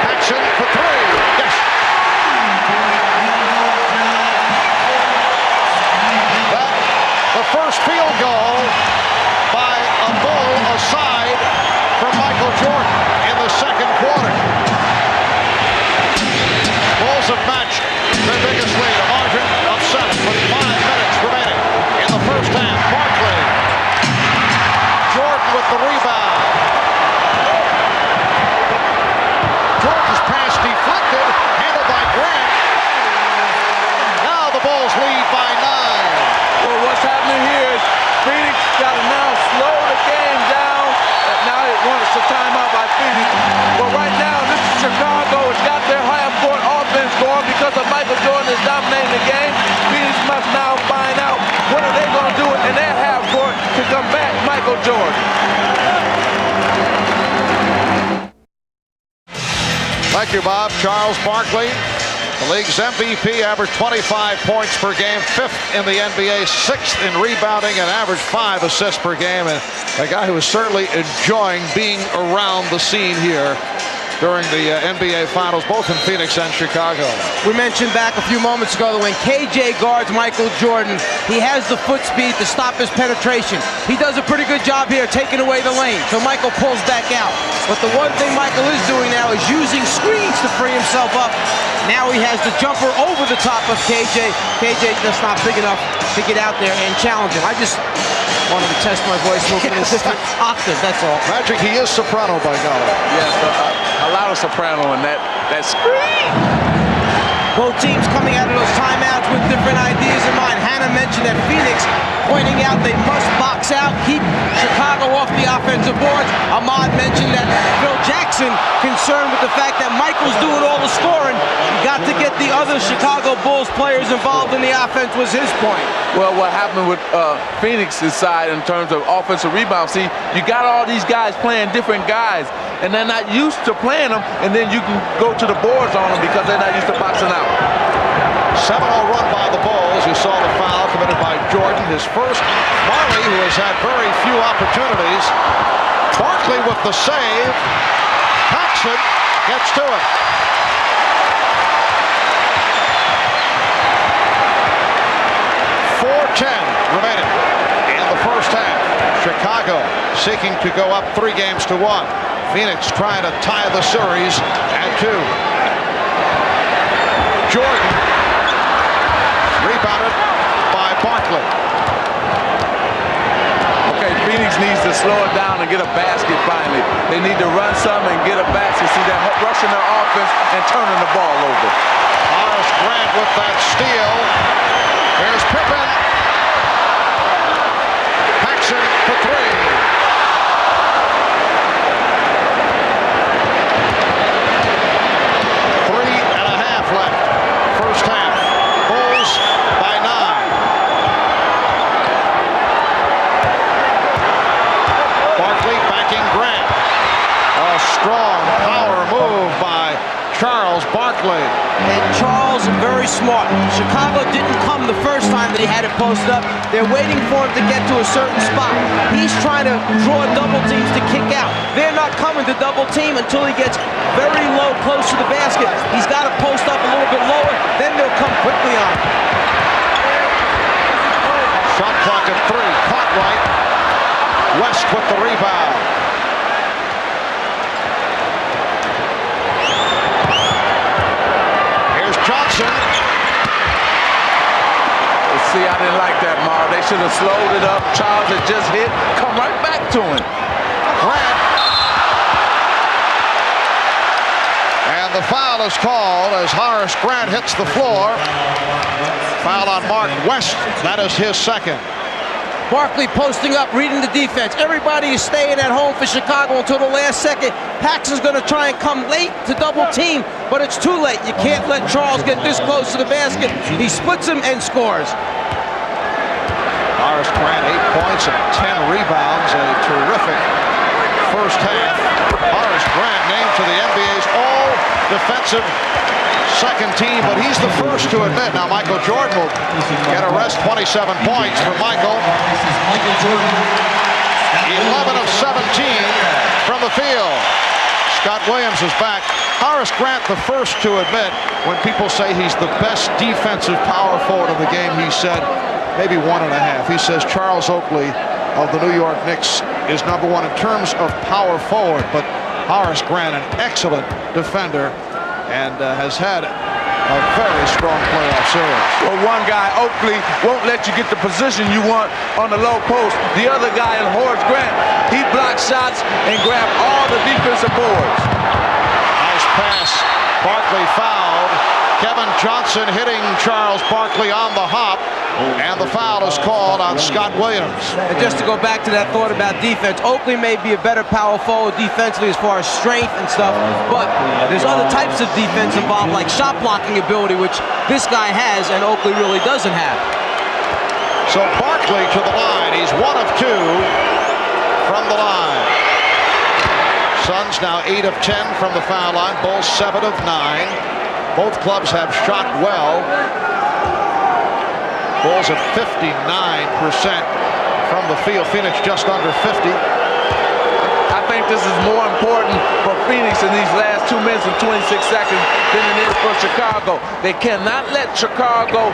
Paxson for 3. Yes. The first field goal by a Bull aside from Michael Jordan in the second quarter. Bulls have matched their biggest lead, a margin of 7 with 5 minutes remaining in the first half. Barkley. Jordan with the rebound. Jordan's pass deflected, handled by Grant. Now the Bulls lead by 9. Well, what's happening here is Phoenix got to now slow the game down. And now it wants a timeout by Phoenix. But right now, this is Chicago. It's got their half-court offense going because of Michael Jordan is dominating the game. Phoenix must now find out what are they going to do in their half-court to combat Michael Jordan. Thank you, Bob. Charles Barkley, the league's MVP, averaged 25 points per game, 5th in the NBA, 6th in rebounding, and averaged 5 assists per game. And a guy who is certainly enjoying being around the scene here during the NBA Finals, both in Phoenix and Chicago. We mentioned back a few moments ago that when KJ guards Michael Jordan, he has the foot speed to stop his penetration. He does a pretty good job here taking away the lane, so Michael pulls back out. But the one thing Michael is doing now is using screens to free himself up. Now he has the jumper over the top of KJ. KJ just not big enough to get out there and challenge him. I just wanted to test my voice a little bit in a different octave, that's all. Magic, he is soprano by golly. Yes, a lot of soprano in that screen. Both teams coming out of those timeouts with different ideas in mind. Hannah mentioned that Phoenix pointing out they must box out, keep Chicago off the offensive boards. Ahmad mentioned that Phil Jackson concerned with the fact that Michael's doing all the scoring. Got to get the other Chicago Bulls players involved in the offense was his point. Well, what happened with Phoenix's side in terms of offensive rebound, see, you got all these guys playing different guys, and they're not used to playing them, and then you can go to the boards on them because they're not used to boxing out. 7-0 run by the Bulls. You saw the foul committed by Jordan. His first. Marley, who has had very few opportunities. Barkley with the save. Paxson gets to it. Remaining in the first half. Chicago seeking to go up 3 games to 1. Phoenix trying to tie the series at 2. Jordan rebounded by Barkley. Okay, Phoenix needs to slow it down and get a basket finally. They need to run some and get a basket. See, they're rushing their offense and turning the ball over. Horace Grant with that steal. Here's Pippen. Paxson for 3. 3.5 left. First half. Bulls by 9. Barkley. And Charles, very smart. Chicago didn't come the first time that he had it posted up. They're waiting for him to get to a certain spot. He's trying to draw double teams to kick out. They're not coming to double team until he gets very low, close to the basket. He's got to post up a little bit lower, then they'll come quickly on him. Shot clock at 3. Caught right. West with the rebound. Here's Johnson. See, I didn't like that, Mar. They should have slowed it up. Charles had just hit. Come right back to him. Grant. And the foul is called as Horace Grant hits the floor. Foul on Mark West. That is his second. Barkley posting up, reading the defense. Everybody is staying at home for Chicago until the last second. Paxson's going to try and come late to double team, but it's too late. You can't let Charles get this close to the basket. He splits him and scores. Horace Grant, 8 points and 10 rebounds. A terrific first half. Horace Grant named to the NBA's all-defensive second team, but he's the first to admit. Now Michael Jordan will get a rest. 27 points for Michael. 11 of 17 from the field. Scott Williams is back. Horace Grant the first to admit when people say he's the best defensive power forward in the game, he said maybe 1.5. He says Charles Oakley of the New York Knicks is #1 in terms of power forward, but Horace Grant, an excellent defender, and has had a very strong playoff series. Well, one guy, Oakley, won't let you get the position you want on the low post. The other guy, Horace Grant, he blocks shots and grabs all the defensive boards. Nice pass. Barkley fouled. Kevin Johnson hitting Charles Barkley on the hop, and the foul is called on Scott Williams. And just to go back to that thought about defense, Oakley may be a better power forward defensively as far as strength and stuff, but there's other types of defense involved, like shot blocking ability, which this guy has and Oakley really doesn't have. So Barkley to the line. He's 1 of 2 from the line. Suns now 8 of 10 from the foul line. Bulls 7 of 9. Both clubs have shot well. Bulls at 59% from the field. Phoenix just under 50. I think this is more important for Phoenix in these last 2 minutes and 26 seconds than it is for Chicago. They cannot let Chicago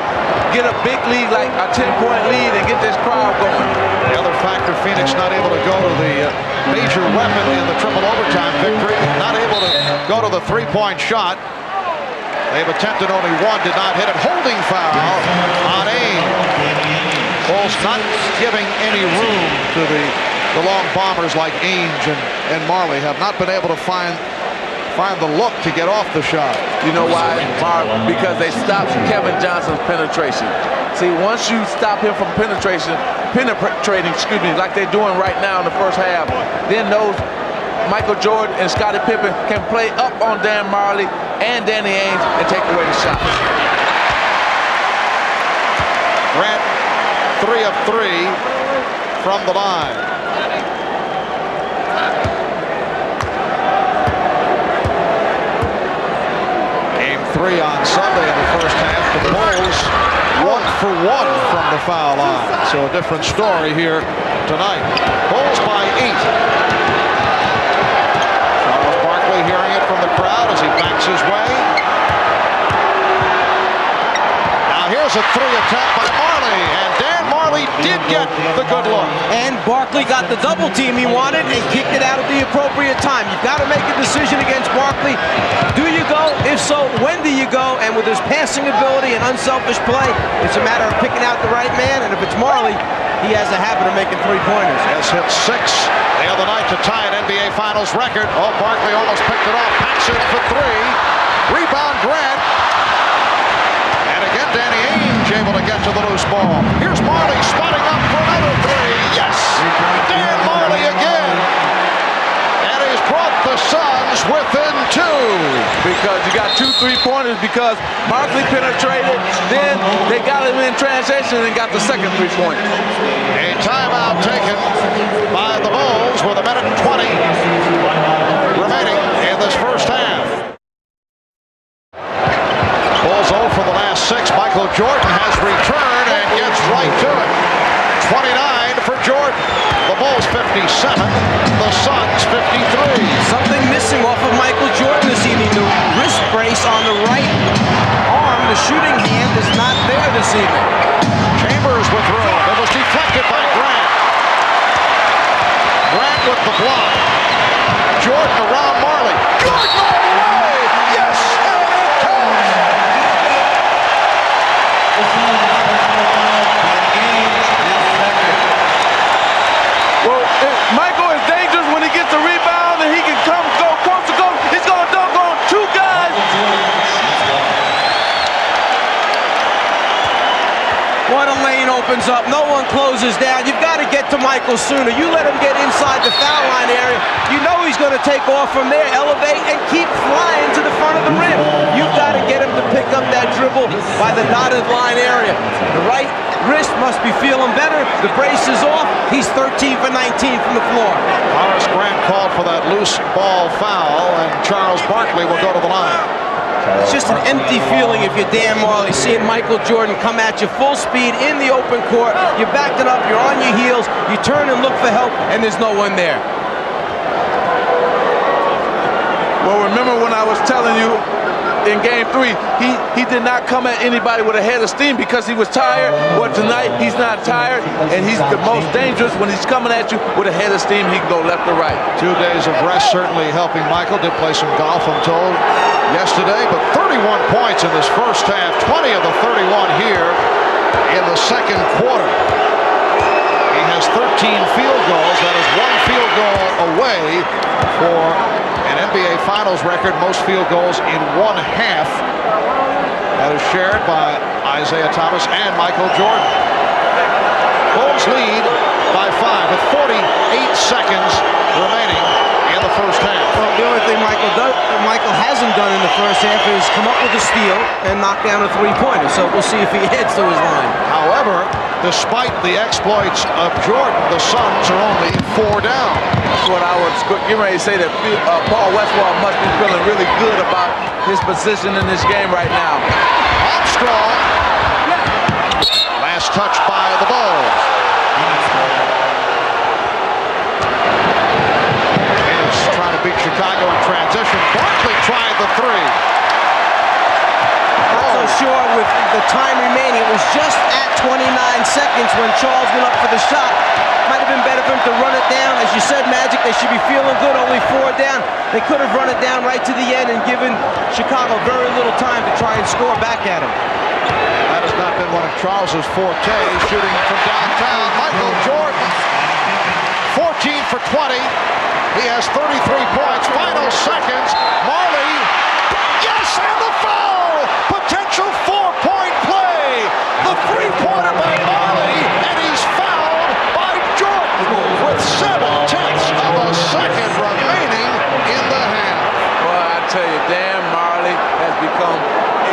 get a big lead, like a 10-point lead, and get this crowd going. The other factor, Phoenix not able to go to the major weapon in the triple overtime victory. Not able to go to the three-point shot. They've attempted only one, did not hit it. Holding foul on Ainge. Bulls not giving any room to the long bombers like Ainge and Marley. Have not been able to find the look to get off the shot. You know why, Mark? Because they stopped Kevin Johnson's penetration. See, once you stop him from penetrating, like they're doing right now in the first half, then those Michael Jordan and Scottie Pippen can play up on Dan Marley and Danny Ainge and take away the shots. Grant 3 of 3 from the line. Game 3 on Sunday in the first half. The Bulls 1 for 1 from the foul line. So a different story here tonight. Bulls by 8. Hearing it from the crowd as he backs his way. Now here's a 3 attempt by Marley, and Dan Marley did get the good look. And Barkley got the double team he wanted and kicked it out at the appropriate time. You've got to make a decision against Barkley. Do you go? If so, when do you go? And with his passing ability and unselfish play, it's a matter of picking out the right man. And if it's Marley, he has a habit of making three-pointers. Has hit 6 the other night to tie an NBA Finals record. Oh, Barkley almost picked it off. Paxson for 3. Rebound Grant. And again, Danny Ainge able to get to the loose ball. Here's Marley spotting up for another 3. Yes! Dan Marley again. And he's brought the Suns within 2. Because you got 2 3-pointers because Barkley penetrated, then they got him in transition and got the second 3-point. A timeout taken by the Bulls with 1:20 remaining in this first half. the Suns 53. Something missing off of Michael Jordan this evening. The wrist brace on the right arm, the shooting hand is not there this evening. Chambers with room. It was deflected by Grant. Grant with the block. Jordan around Marley. Jordan all the way! Yes! And it counts! Well, Michael is dangerous when he gets the rebound and he can go coast to coast. He's going to dunk on two guys. What a lane opens up. No one closes down. You've got to get to Michael sooner. You let him get inside the foul line area. You know he's going to take off from there, elevate, and keep flying to the front of the rim. You've got to get him to pick up that dribble by the dotted line area. The right wrist must be feeling better. The brace is off. He's 13 for 19 from the floor. Horace Grant called for that loose ball foul, and Charles Barkley will go to the line. It's just an empty feeling if you're Dan Marley, seeing Michael Jordan come at you full speed in the open court. You're backing up, you're on your heels, you turn and look for help, and there's no one there. Well, remember when I was telling you in game 3, he did not come at anybody with a head of steam because he was tired. Well, tonight he's not tired, and he's the most dangerous when he's coming at you with a head of steam. He can go left or right. 2 days of rest certainly helping Michael. Did play some golf, I'm told, yesterday, but 31 points in this first half, 20 of the 31 here in the second quarter. He has 13 field goals. That is 1 field goal away for an NBA Finals record, most field goals in 1 half. That is shared by Isaiah Thomas and Michael Jordan. Bulls lead by 5 with 48 seconds remaining in the first half. Well, the only thing Michael hasn't done in the first half is come up with a steal and knock down a three-pointer. So we'll see if he heads to his line. However, despite the exploits of Jordan, the Suns are only 4 down. That's what I was getting ready to say, that Paul Westphal must be feeling really good about his position in this game right now. Armstrong. Last touch by the Bulls. Is trying to beat Chicago in transition. Barkley tried the 3. Not so sure with the time remaining. It was just at 29 seconds when Charles went up for the shot. Might have been better for him to run it down. As you said, Magic, they should be feeling good, only 4 down. They could have run it down right to the end and given Chicago very little time to try and score back at him. That has not been one of Charles's fortes, shooting from downtown. Michael Jordan, 14 for 20. He has 33 points. Final seconds. Marley, yes, and the foul! Potential 4-point play. The 3-pointer by Marley, and he's fouled by Jordan with 7/10 of a second remaining in the half. Well, I tell you, Dan Marley has become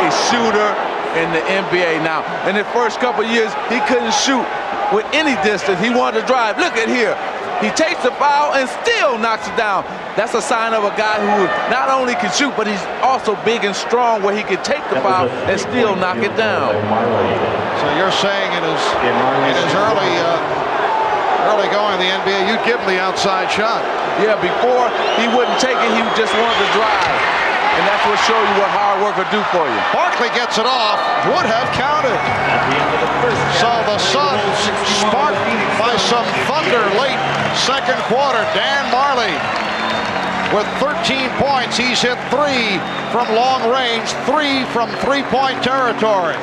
a shooter in the NBA now. In the first couple of years, he couldn't shoot with any distance. He wanted to drive. Look at here. He takes the foul and still knocks it down. That's a sign of a guy who not only can shoot, but he's also big and strong where he can take the foul and still knock it down. So you're saying in his early going in the NBA, you'd give him the outside shot. Yeah, before he wouldn't take it, he just wanted to drive. And that's what shows you what hard work will do for you. Barkley gets it off, would have counted. So the Suns sparked by some thunder late second quarter. Dan Marley with 13 points. He's hit 3 from long range, 3 from 3-point territory.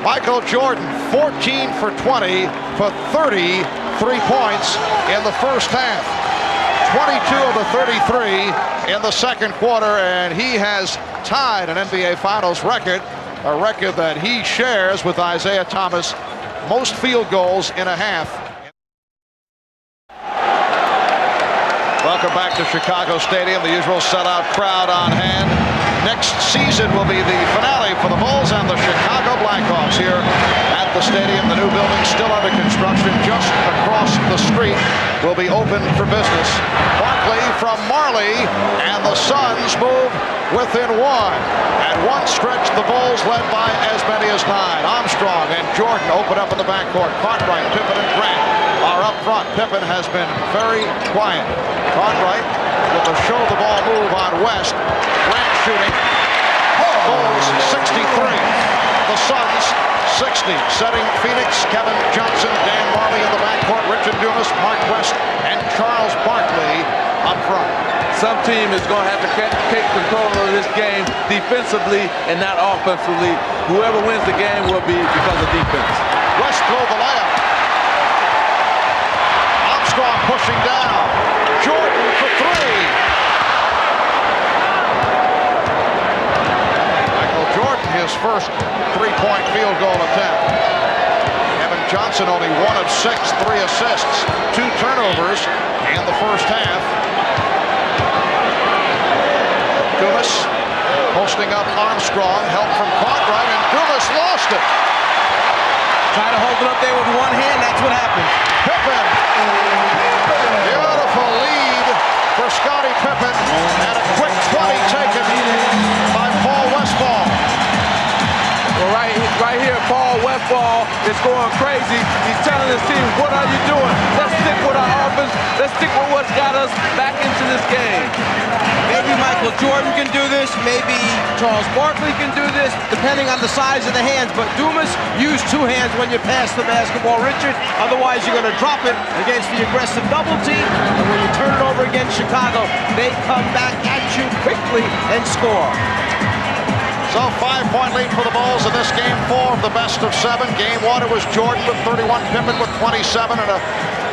Michael Jordan, 14 for 20 for 33 points in the first half. 22 of the 33 in the second quarter, and he has tied an NBA Finals record, a record that he shares with Isaiah Thomas, most field goals in a half. Welcome back to Chicago Stadium, the usual sellout crowd on hand. Next season will be the finale for the Bulls and the Chicago Blackhawks here at the stadium. The new building still under construction just across the street will be open for business. Barkley from Marley, and the Suns move within 1. At one stretch, the Bulls led by as many as 9. Armstrong and Jordan open up in the backcourt. Cartwright, Pippen, and Grant are up front. Pippen has been very quiet. Cartwright with the show-the-ball move on West. Grant shooting. Bulls 63. The Suns 60. Setting Phoenix, Kevin Johnson, Dan Marley in the backcourt, Richard Dumas, Mark West, and Charles Barkley up front. Some team is going to have to take control of this game defensively and not offensively. Whoever wins the game will be because of defense. West through the layup. Armstrong pushing down. Jordan for three. Michael Jordan, his first three-point field goal attempt. Kevin Johnson only 1 of 6, 3 assists, 2 turnovers in the first half. Dumas posting up Armstrong, help from Cartwright, and Dumas lost it. Try to hold it up there with one hand, that's what happens. Pippen. Beautiful lead for Scottie Pippen, and a quick 20 taken by Paul Westphal. Well, right here, Paul Westphal is going crazy. He's telling his team, what are you doing? Let's stick with our offense. Let's stick with what's got us back into this game. Maybe Michael Jordan can do this. Maybe Charles Barkley can do this, depending on the size of the hands. But Dumas, use 2 hands when you pass the basketball, Richard. Otherwise, you're going to drop it against the aggressive double team. And when you turn it over against Chicago, they come back at you quickly and score. So 5-point lead for the Bulls in this game 4 of the best of 7. Game 1, it was Jordan with 31, Pippen with 27, and a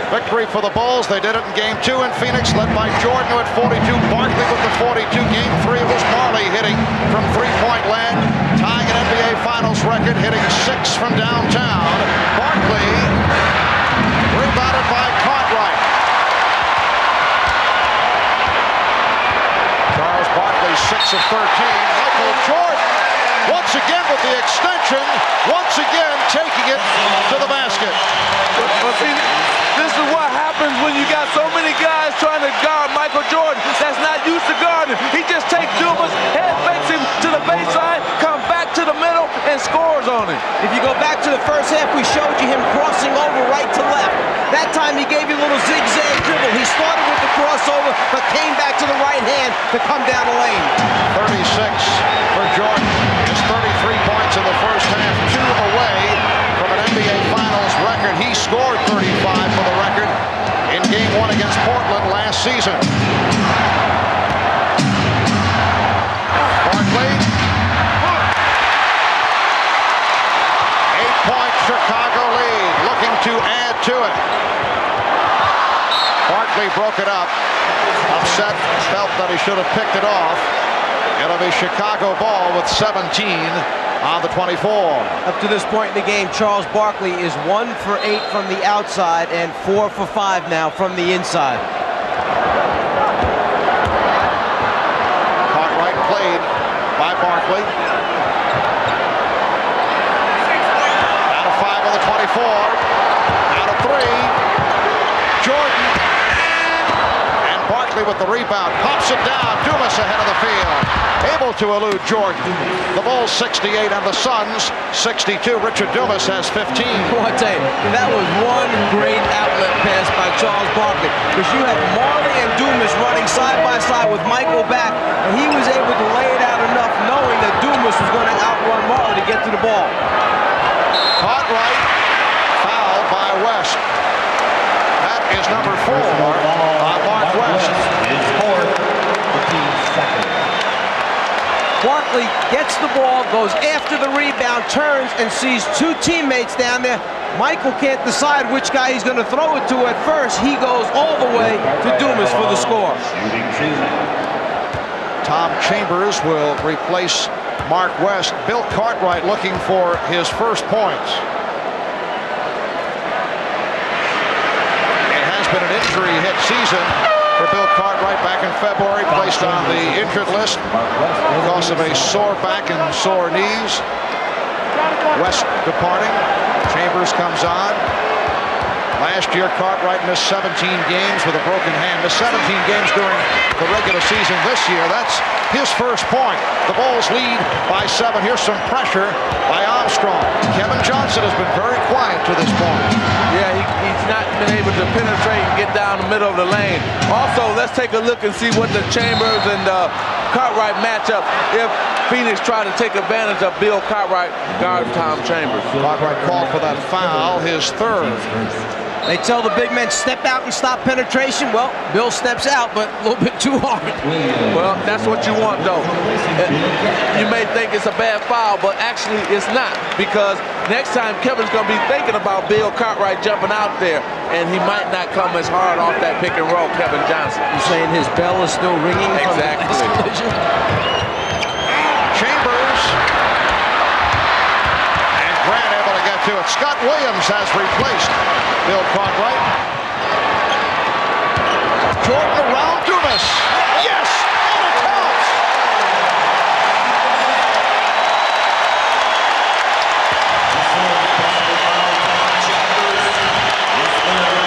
victory for the Bulls. They did it in game 2 in Phoenix, led by Jordan who had 42, Barkley with the 42. Game 3 was Marley hitting from three-point land, tying an NBA Finals record, hitting 6 from downtown. Barkley rebounded by Cartwright. Charles Barkley 6 of 13. Michael Jordan once again with the extension, once again taking it to the basket. Well, see, this is what happens when you got so many guys trying to guard Michael Jordan that's not used to guarding. He just takes Dumas, head fakes him to the baseline, comes back to the middle, and scores on it. If you go back to the first half, we showed you him crossing over right to left. That time he gave you a little zigzag dribble. He started with the crossover, but came back to the right hand to come down the lane. 36 for Jordan. His 33 points in the first half, 2 away from an NBA Finals record. He scored 35 for the record in game 1 against Portland last season. Barkley. 8-point Chicago lead, looking to add to it. Barkley broke it up. Upset, felt that he should have picked it off. It'll be Chicago ball with 17 on the 24. Up to this point in the game, Charles Barkley is 1 for 8 from the outside and 4 for 5 now from the inside. Cartwright played by Barkley. Down to 5 on the 24. Down to 3. Jordan. And Barkley with the rebound. Pops it down. Dumas ahead of the field. Able to elude Jordan. The Bulls 68 and the Suns 62. Richard Dumas has 15. I tell you, that was one great outlet pass by Charles Barkley, because you had Marley and Dumas running side by side with Michael back, and he was able to lay it out enough knowing that Dumas was going to outrun Marley to get to the ball. Cartwright fouled by West. That is number 4 on Mark West. His fourth, 15 seconds. Barkley gets the ball, goes after the rebound, turns and sees 2 teammates down there. Michael can't decide which guy he's going to throw it to at first. He goes all the way to Dumas for the score. Tom Chambers will replace Mark West. Bill Cartwright looking for his first points. It has been an injury-hit season for Bill Cartwright back in February, placed on the injured list because of a sore back and sore knees. West departing. Chambers comes on. Last year, Cartwright missed 17 games with a broken hand. Missed 17 games during the regular season this year. That's his first point. The Bulls lead by 7. Here's some pressure by Armstrong. Kevin Johnson has been very quiet to this point. Yeah, he's not been able to penetrate and get down the middle of the lane. Also, let's take a look and see what the Chambers and Cartwright matchup if Phoenix try to take advantage of Bill Cartwright guard Tom Chambers. Cartwright called for that foul, his third. They tell the big men, step out and stop penetration. Well, Bill steps out, but a little bit too hard. Well, that's what you want, though. You may think it's a bad foul, but actually it's not, because next time Kevin's going to be thinking about Bill Cartwright jumping out there, and he might not come as hard off that pick and roll, Kevin Johnson. You're saying his bell is still ringing? Exactly. From the last collision? Chambers. And Grant able to get to it. Scott Williams has replaced Bill Cartwright. Jordan around Dumas. Yes! And it counts!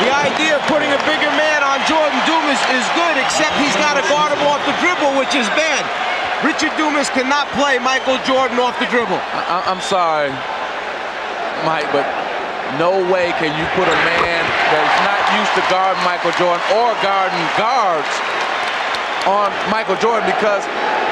The idea of putting a bigger man on Jordan Dumas is good, except he's got to guard him off the dribble, which is bad. Richard Dumas cannot play Michael Jordan off the dribble. I'm sorry, Mike, but no way can you put a man that's not used to guarding Michael Jordan or guarding guards on Michael Jordan, because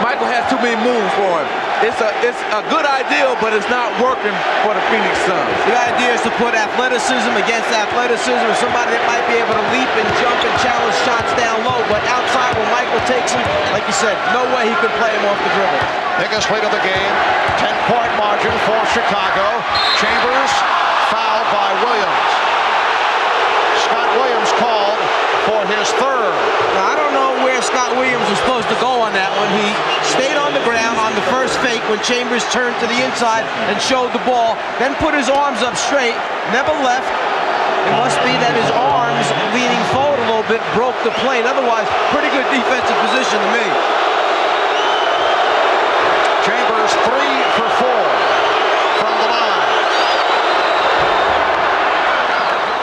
Michael has too many moves for him. It's a good idea, but it's not working for the Phoenix Suns. The idea is to put athleticism against athleticism, or somebody that might be able to leap and jump and challenge shots down low. But outside, when Michael takes him, like you said, no way he can play him off the dribble. Biggest lead of the game. 10-point margin for Chicago. Chambers fouled by Williams. Scott Williams called for his third. Now, I don't know where Scott Williams was supposed to go on that one. He stayed on the ground on the first fake when Chambers turned to the inside and showed the ball, then put his arms up straight, never left. It must be that his arms leaning forward a little bit broke the plane. Otherwise, pretty good defensive position to me. Chambers 3 for 4 from the line.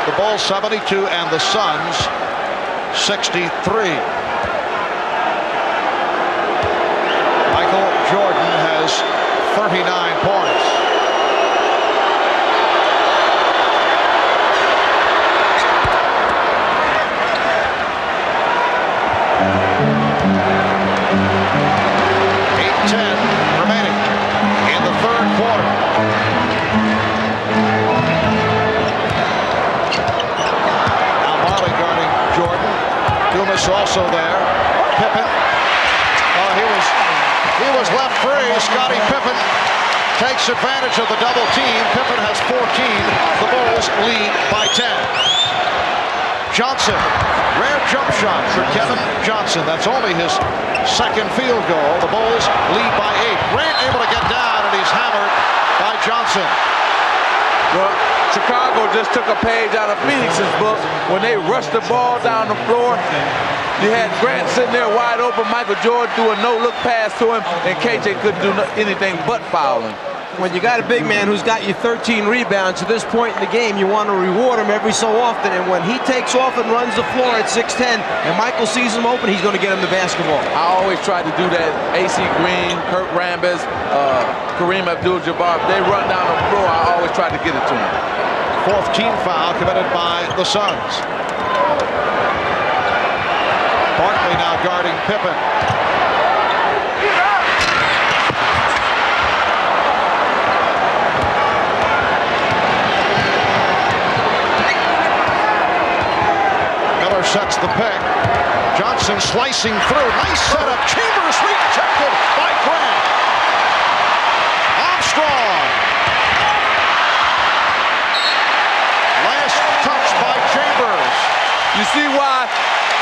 The Bulls 72 and the Suns 63. Michael Jordan has 39 points. Remaining in the third quarter. Now Marley guarding Jordan. Dumas also there. Pippen. Oh, he was left free. Scottie Pippen takes advantage of the double team. Pippen has 14. The Bulls lead by 10. Johnson, rare jump shot for Kevin Johnson. That's only his second field goal. The Bulls lead by 8. Grant able to get down, and he's hammered by Johnson. Well, Chicago just took a page out of Phoenix's book when they rushed the ball down the floor. You had Grant sitting there wide open. Michael Jordan threw a no-look pass to him, and KJ couldn't do anything but fouling. When you got a big man who's got you 13 rebounds, at this point in the game, you want to reward him every so often. And when he takes off and runs the floor at 6'10", and Michael sees him open, he's going to get him the basketball. I always try to do that. AC Green, Kurt Rambis, Kareem Abdul-Jabbar, if they run down the floor, I always try to get it to them. Fourth team foul committed by the Suns. Barkley now guarding Pippen. Miller sets the pick. Johnson slicing through. Nice setup. Chambers rejected by Grant. Armstrong. Last touch by Chambers.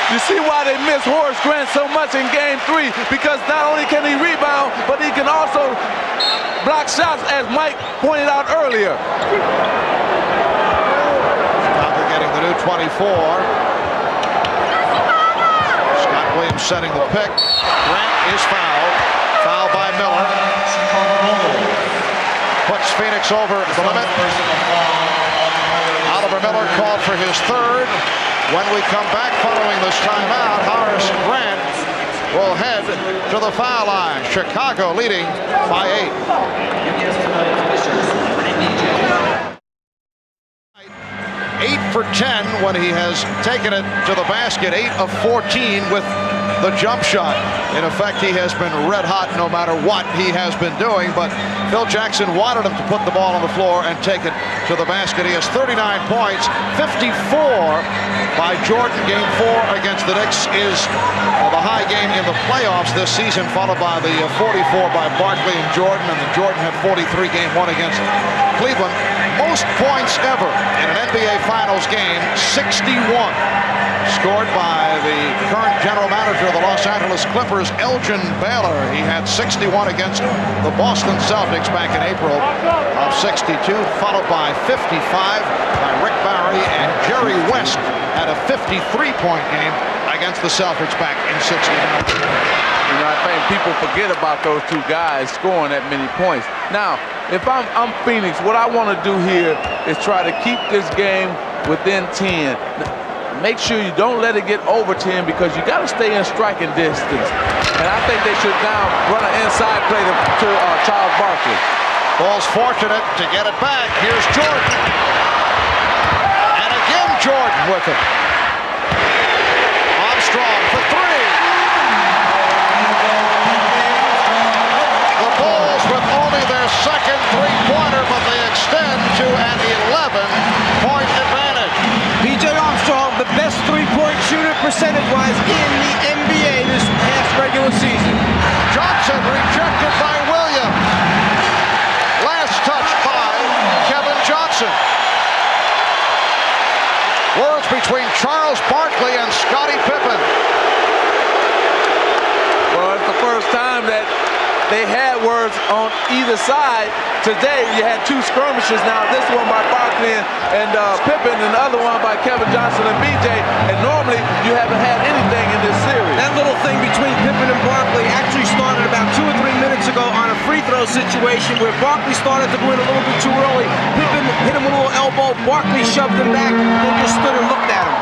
You see why they miss Horace Grant so much in Game 3, because not only can he rebound, but he can also block shots, as Mike pointed out earlier. Chicago getting the new 24. Scott Williams setting the pick. Grant is fouled. Foul by Miller. Puts Phoenix over the limit. Oliver Miller called for his third. When we come back following this timeout, Horace Grant will head to the foul line. Chicago leading by 8. 8 for 10 when he has taken it to the basket, 8 of 14 with the jump shot. In effect, he has been red hot no matter what he has been doing, but Phil Jackson wanted him to put the ball on the floor and take it to the basket. He has 39 points, 54 by Jordan. Game 4 against the Knicks is the high game in the playoffs this season, followed by the 44 by Barkley and Jordan, and then Jordan had 43 game 1 against Cleveland. Most points ever in an NBA Finals game, 61. Scored by the current general manager of the Los Angeles Clippers, Elgin Baylor. He had 61 against the Boston Celtics back in April of 62, followed by 55 by Rick Barry, and Jerry West had a 53-point game against the Celtics back in 69. You know, I think people forget about those two guys scoring that many points. Now, if I'm Phoenix, what I want to do here is try to keep this game within 10. Make sure you don't let it get over 10 because you got to stay in striking distance. And I think they should now run an inside play to Charles Barkley. Ball's fortunate to get it back. Here's Jordan. And again, Jordan with it. Armstrong for 3. The Bulls with only their second three-pointer, but they extend to an 11-point advantage. B.J. Armstrong, the best three-point shooter percentage-wise in the NBA this past regular season. Johnson rejected by Williams. Last touch by Kevin Johnson. Words between Charles Barkley and Scottie Pippen. Well, it's the first time that they had words on either side. Today, you had two skirmishes. Now, this one by Barkley and Pippen, and the other one by Kevin Johnson and B.J. And normally, you haven't had anything in this series. That little thing between Pippen and Barkley actually started about 2 or 3 minutes ago on a free throw situation where Barkley started to win a little bit too early. Pippen hit him with a little elbow. Barkley shoved him back, then just stood and looked at him.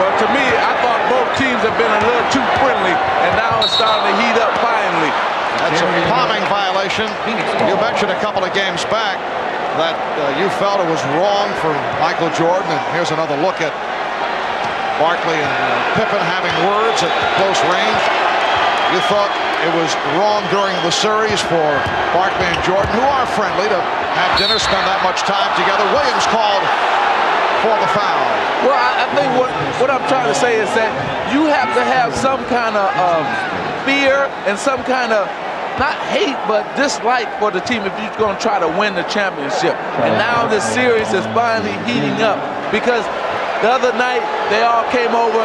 Well, to me, I thought both teams have been a little too friendly, and now it's starting to heat up finally. That's a palming violation. You mentioned a couple of games back that you felt it was wrong for Michael Jordan, and here's another look at Barkley and Pippen having words at close range. You thought it was wrong during the series for Barkley and Jordan, who are friendly, to have dinner, spend that much time together. Williams called for the foul. Well, I think what I'm trying to say is that you have to have some kind of fear and some kind of, not hate, but dislike for the team if you're going to try to win the championship. And now this series is finally heating up because the other night they all came over,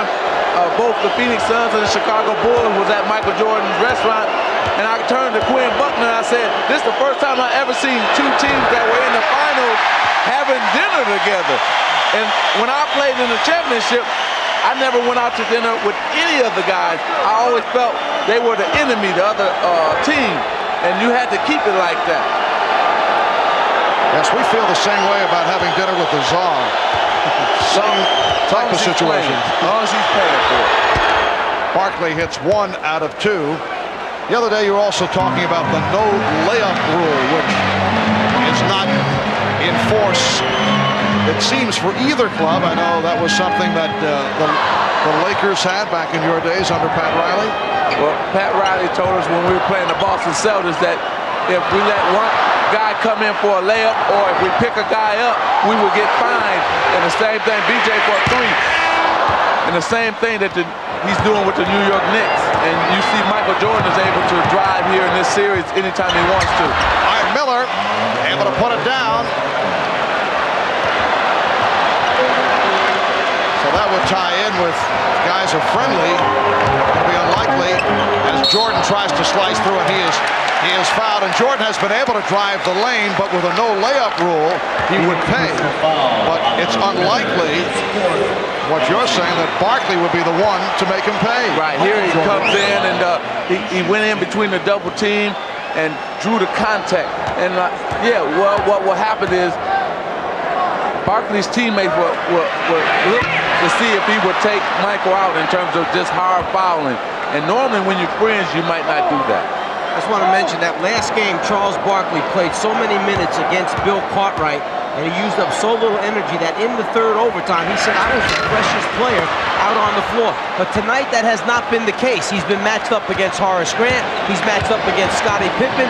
both the Phoenix Suns and the Chicago Bulls was at Michael Jordan's restaurant, and I turned to Quinn Buckner and I said, this is the first time I ever seen two teams that were in the finals having dinner together. And when I played in the championship, I never went out to dinner with any of the guys. I always felt they were the enemy, the other team, and you had to keep it like that. Yes, we feel the same way about having dinner with the Czar. Same type of situation. As long as he's paying for it. Barkley hits 1 out of 2. The other day you were also talking about the no layup rule, which is not in force, it seems, for either club. I know that was something that the Lakers had back in your days under Pat Riley. Well, Pat Riley told us when we were playing the Boston Celtics that if we let one guy come in for a layup or if we pick a guy up, we would get fined. And the same thing, BJ for a 3. And the same thing that he's doing with the New York Knicks. And you see Michael Jordan is able to drive here in this series anytime he wants to. All right, Miller able to put it down. So that would tie in with guys are friendly. It'll be unlikely as Jordan tries to slice through, and he is fouled. And Jordan has been able to drive the lane, but with a no layup rule, he would pay. But it's unlikely, what you're saying, that Barkley would be the one to make him pay. Right, here he comes in, and he went in between the double team and drew the contact. And yeah, well, what will happen is Barkley's teammates will look to see if he would take Michael out in terms of just hard fouling. And normally when you're friends, you might not do that. I just want to mention that last game, Charles Barkley played so many minutes against Bill Cartwright and he used up so little energy that in the third overtime, he said, I was the freshest player out on the floor. But tonight, that has not been the case. He's been matched up against Horace Grant. He's matched up against Scottie Pippen.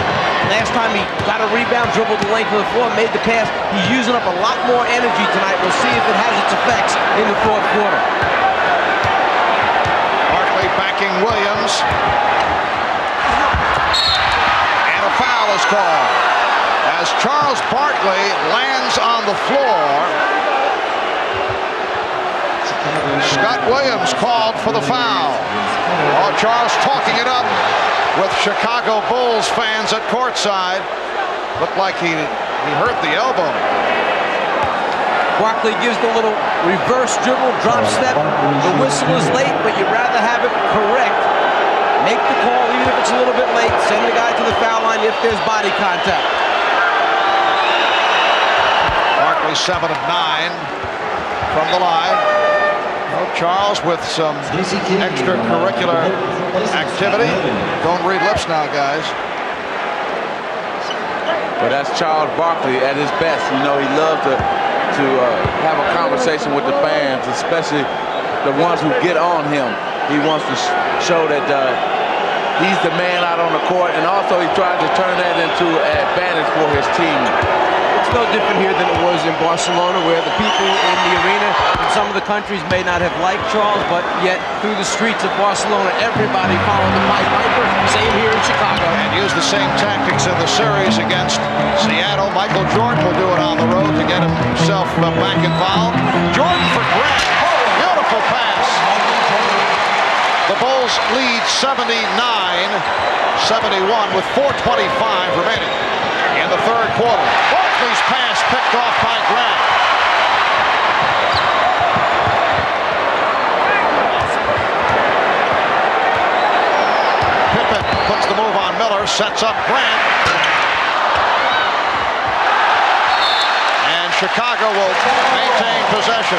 Last time he got a rebound, dribbled the length of the floor, made the pass. He's using up a lot more energy tonight. We'll see if it has its effects in the fourth quarter. Barkley backing Williams. And a foul is called as Charles Barkley lands on the floor. Scott Williams called for the foul. Oh, Charles talking it up with Chicago Bulls fans at courtside. Looked like he hurt the elbow. Barkley gives the little reverse dribble, drop step. The whistle is late, but you'd rather have it correct. Make the call, even if it's a little bit late. Send the guy to the foul line if there's body contact. Barkley 7 of 9 from the line. Well, Charles with some extracurricular activity. Don't read lips now, guys. But that's Charles Barkley at his best. You know, he loves to have a conversation with the fans, especially the ones who get on him. He wants to show that he's the man out on the court, and also he tries to turn that into an advantage for his team. It's no different here than it was in Barcelona, where the people in the arena in some of the countries may not have liked Charles, but yet through the streets of Barcelona, everybody followed the Pied Piper. Same here in Chicago. And used the same tactics in the series against Seattle. Michael Jordan will do it on the road to get himself back involved. Jordan for Grant. Beautiful pass. The Bulls lead 79-71 with 4:25 remaining in the third quarter. Barkley's pass picked off by Grant. Pippen puts the move on Miller, sets up Grant. And Chicago will maintain possession.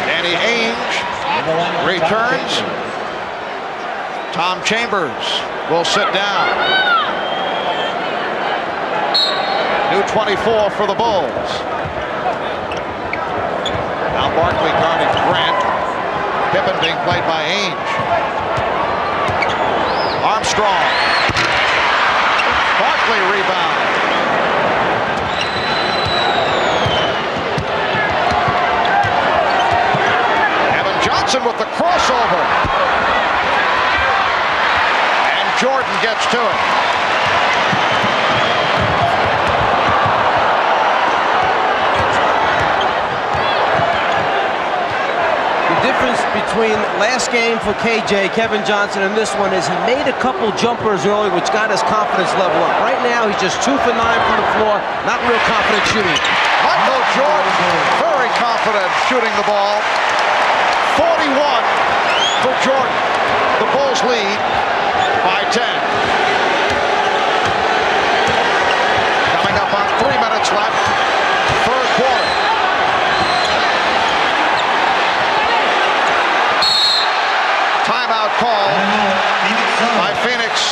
Danny Ainge returns. Tom Chambers will sit down. New 24 for the Bulls. Now Barkley guarding Grant. Pippen being played by Ainge. Armstrong. Barkley rebound. Kevin Johnson with the crossover. Jordan gets to it. The difference between last game for KJ, Kevin Johnson, and this one is he made a couple jumpers early, which got his confidence level up. Right now, he's just 2 for 9 from the floor, not real confident shooting. Michael Jordan, very confident shooting the ball. 41 for Jordan. The Bulls lead by 10. Coming up on 3 minutes left, third quarter. Timeout call by Phoenix.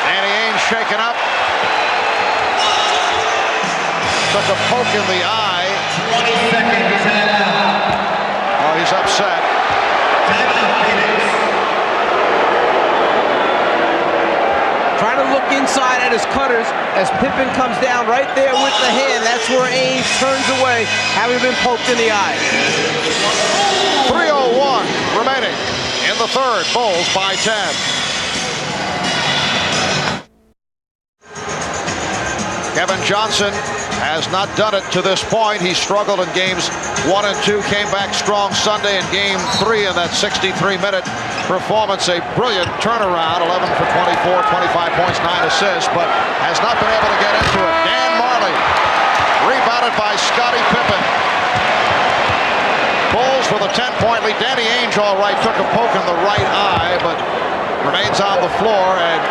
Danny Ainge shaken up. Took a poke in the eye. 20 seconds timeout. Oh, he's upset. Timeout, Phoenix. Trying to look inside at his cutters as Pippen comes down right there with the hand. That's where Ainge turns away, having been poked in the eye. 3:01 remaining in the third. Bulls by 10. Kevin Johnson has not done it to this point. He struggled in games 1 and 2, came back strong Sunday in game 3 in that 63-minute performance. A brilliant turnaround, 11 for 24, 25 points, 9 assists, but has not been able to get into it. Dan Marley, rebounded by Scottie Pippen. Bulls with a 10-point lead. Danny Ainge, all right, took a poke in the right eye, but remains on the floor and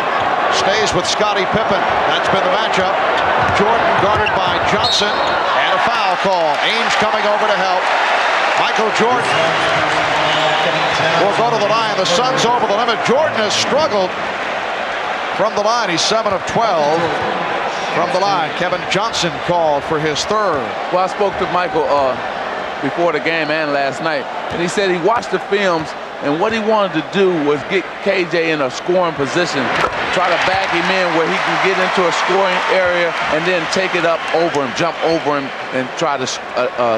stays with Scottie Pippen. That's been the matchup. Jordan guarded by Johnson, and a foul call. Ainge coming over to help. Michael Jordan will go to the line. The Suns over the limit. Jordan has struggled from the line. He's 7 of 12 from the line. Kevin Johnson called for his third. Well, I spoke to Michael before the game and last night, and he said he watched the films, and what he wanted to do was get KJ in a scoring position, try to back him in where he can get into a scoring area and then take it up over him, jump over him, and try to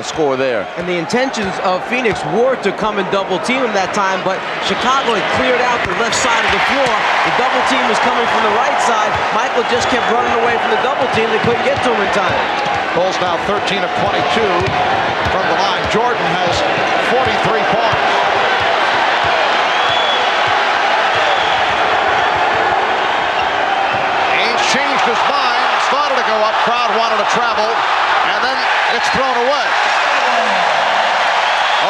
score there. And the intentions of Phoenix were to come and double team him that time, but Chicago had cleared out the left side of the floor. The double team was coming from the right side. Michael just kept running away from the double team. They couldn't get to him in time. Bulls now 13 of 22 from the line. Jordan has 43 points. Ainge changed his mind, started to go up, crowd wanted to travel, and then it's thrown away.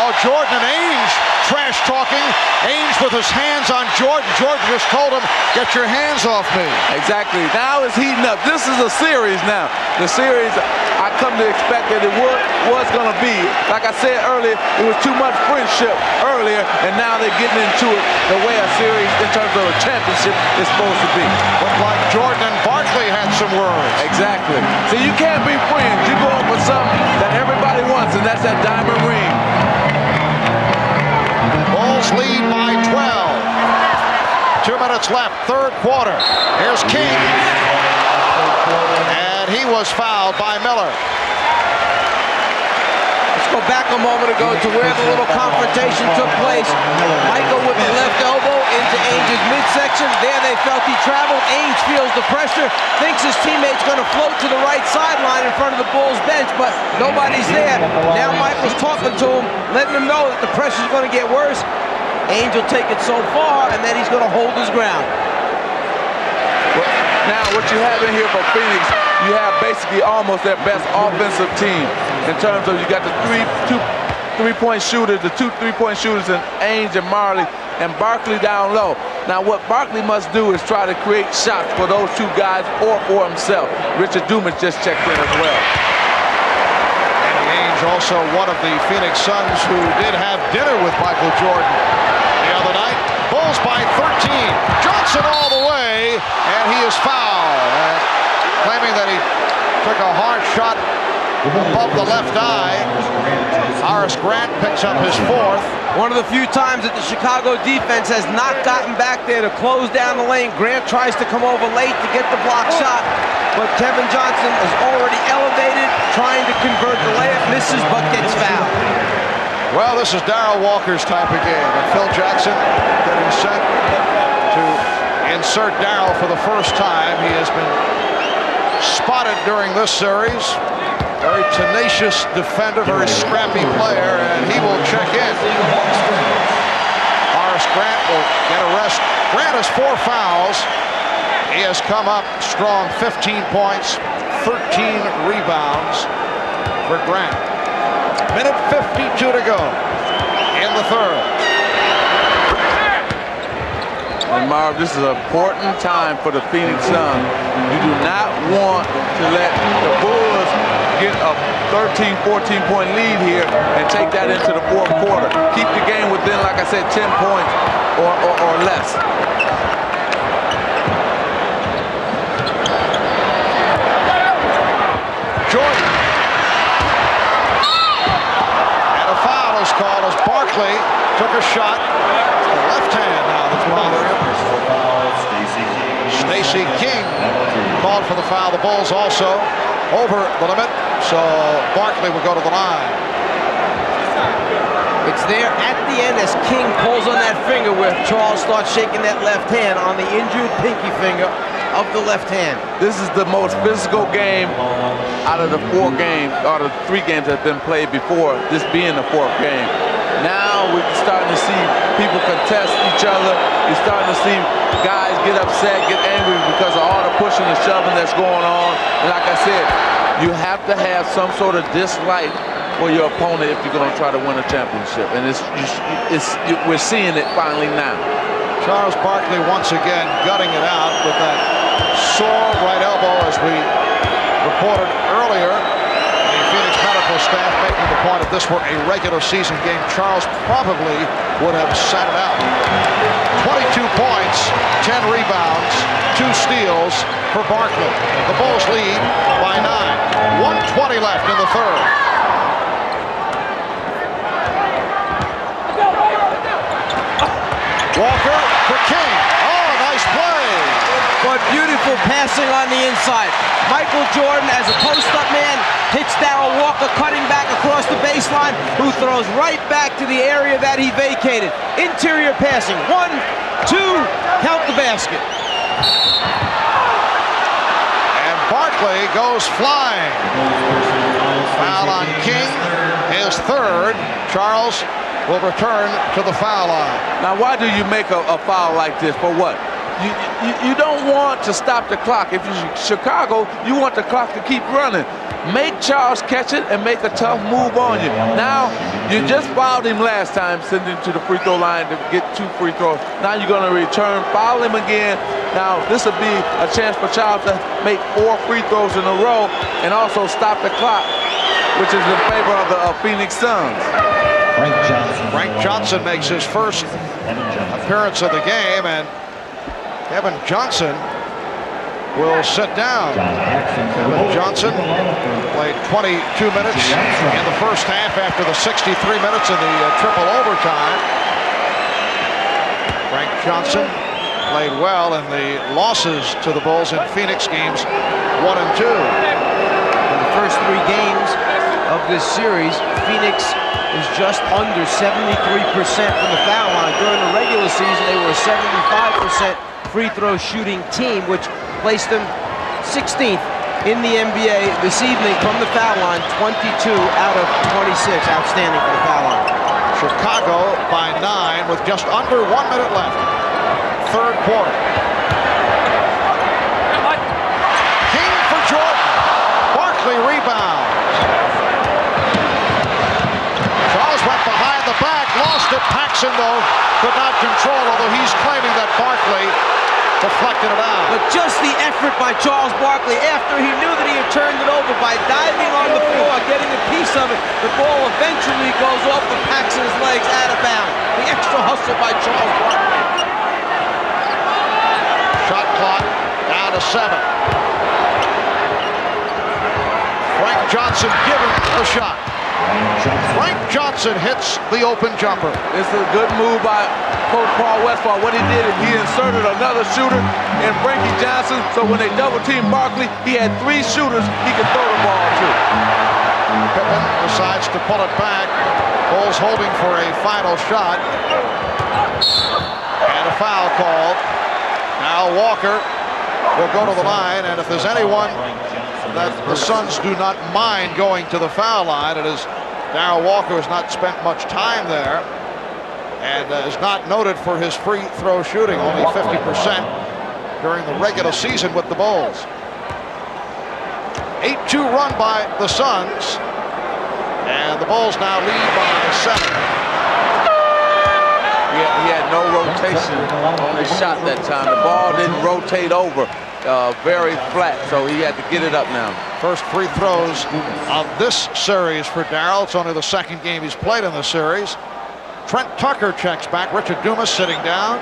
Oh, Jordan and Ainge trash talking. Ainge with his hands on Jordan. Jordan just told him, "Get your hands off me." Exactly. Now it's heating up. This is a series now. The series, I come to expect that it was going to be. Like I said earlier, it was too much friendship earlier, and now they're getting into it the way a series in terms of a championship is supposed to be. Looked like Jordan and Barkley had some words. Exactly. So you can't be friends. You go up with something that everybody wants, and that's that diamond ring. Bulls lead by 12. 2 minutes left, third quarter. Here's King. And he was fouled by Miller. Let's go back a moment ago to where the little confrontation took place. Michael with the left elbow into Ainge's midsection. There they felt he traveled. Ainge feels the pressure, thinks his teammate's going to float to the right sideline in front of the Bulls bench, but nobody's there. Now Michael's talking to him, letting him know that the pressure's going to get worse. Ainge will take it so far, and then he's going to hold his ground. Now, what you have in here for Phoenix, you have basically almost their best offensive team in terms of you got the two three-point shooters, the 2 3-point shooters in Ainge and Marley, and Barkley down low. Now, what Barkley must do is try to create shots for those two guys or for himself. Richard Dumas just checked in as well. Danny Ainge, also one of the Phoenix Suns who did have dinner with Michael Jordan the other night. Bulls by 13. Johnson all the way, and he is fouled. Claiming that he took a hard shot above the left eye. Horace Grant picks up his fourth. One of the few times that the Chicago defense has not gotten back there to close down the lane. Grant tries to come over late to get the block shot, but Kevin Johnson is already elevated, trying to convert the layup, misses, but gets fouled. Well, this is Darrell Walker's type of game, and Phil Jackson getting set to insert Darrell for the first time. He has been spotted during this series. Very tenacious defender, very scrappy player, and he will check in. Horace Grant will get a rest. Grant has 4 fouls. He has come up strong, 15 points, 13 rebounds for Grant. Minute 52 to go in the third. And Marv, this is an important time for the Phoenix Suns. You do not want to let the Bulls get a 13, 14-point lead here and take that into the fourth quarter. Keep the game within, like I said, 10 points or less. Jordan. And a foul is called as Barkley took a shot. It's the left hand now that's bothering him. Stacey King called for the foul. The Bulls also over the limit, so Barkley will go to the line. It's there at the end as King pulls on that finger where Charles starts shaking that left hand on the injured pinky finger of the left hand. This is the most physical game out of the 4 games, out of 3 games that have been played before, this being the 4th game. Now we're starting to see people contest each other. You're starting to see guys get upset, get angry because of all the pushing and shoving that's going on. And like I said, you have to have some sort of dislike for your opponent if you're going to try to win a championship. And we're seeing it finally now. Charles Barkley once again gutting it out with that sore right elbow, as we reported earlier. The Phoenix Medical staff making the point if this were a regular season game, Charles probably would have sat it out. 22 points, 10 rebounds, 2 steals for Barkley. The Bulls lead by 9. 1:20 left in the third. Walker for King. Oh, nice play. But beautiful passing on the inside. Michael Jordan, as a post-up man, hits Darrell Walker cutting back across the baseline, who throws right back to the area that he vacated. Interior passing. 1, 2, count the basket. And Barkley goes flying. Foul on King, his third. Charles will return to the foul line. Now, why do you make a foul like this? For what? You don't want to stop the clock. If you're Chicago, you want the clock to keep running. Make Charles catch it and make a tough move on you. Now, you just fouled him last time, sending him to the free throw line to get 2 free throws. Now you're going to return, foul him again. Now, this will be a chance for Charles to make 4 free throws in a row and also stop the clock, which is in favor of the Phoenix Suns. Frank Johnson makes his first appearance of the game, and Kevin Johnson will sit down. Kevin Johnson played 22 minutes in the first half after the 63 minutes in the triple overtime. Frank Johnson played well in the losses to the Bulls in Phoenix games 1 and 2. In the first 3 games of this series, Phoenix is just under 73% from the foul line. During the regular season, they were a 75% free throw shooting team, which placed them 16th in the NBA this evening from the foul line, 22 out of 26. Outstanding for the foul line. Chicago by 9 with just under 1 minute left. Third quarter. King for Jordan. Barkley rebounds. Charles went behind the back, lost it. Paxson, though, could not control, although he's claiming that Barkley deflected it out. But just the effort by Charles Barkley after he knew that he had turned it over by diving on the floor, getting a piece of it. The ball eventually goes off of Paxson's legs out of bounds. The extra hustle by Charles Barkley. Shot clock down to 7. Frank Johnson given the shot. Frank Johnson hits the open jumper. It's a good move by Coach Paul Westphal. What he did is he inserted another shooter in Frankie Johnson, so when they double-teamed Barkley, he had 3 shooters he could throw the ball to. Pippen decides to pull it back. Bulls holding for a final shot. And a foul called. Now Walker will go to the line, and if there's anyone that the Suns do not mind going to the foul line, it is Darrell Walker, has not spent much time there and is not noted for his free throw shooting, only 50% during the regular season with the Bulls. 8-2 run by the Suns, and the Bulls now lead by 7. He had no rotation on his shot that time. The ball didn't rotate over. Very flat, so he had to get it up now. First free throws of this series for Darrell. It's only the second game he's played in the series. Trent Tucker checks back. Richard Dumas sitting down.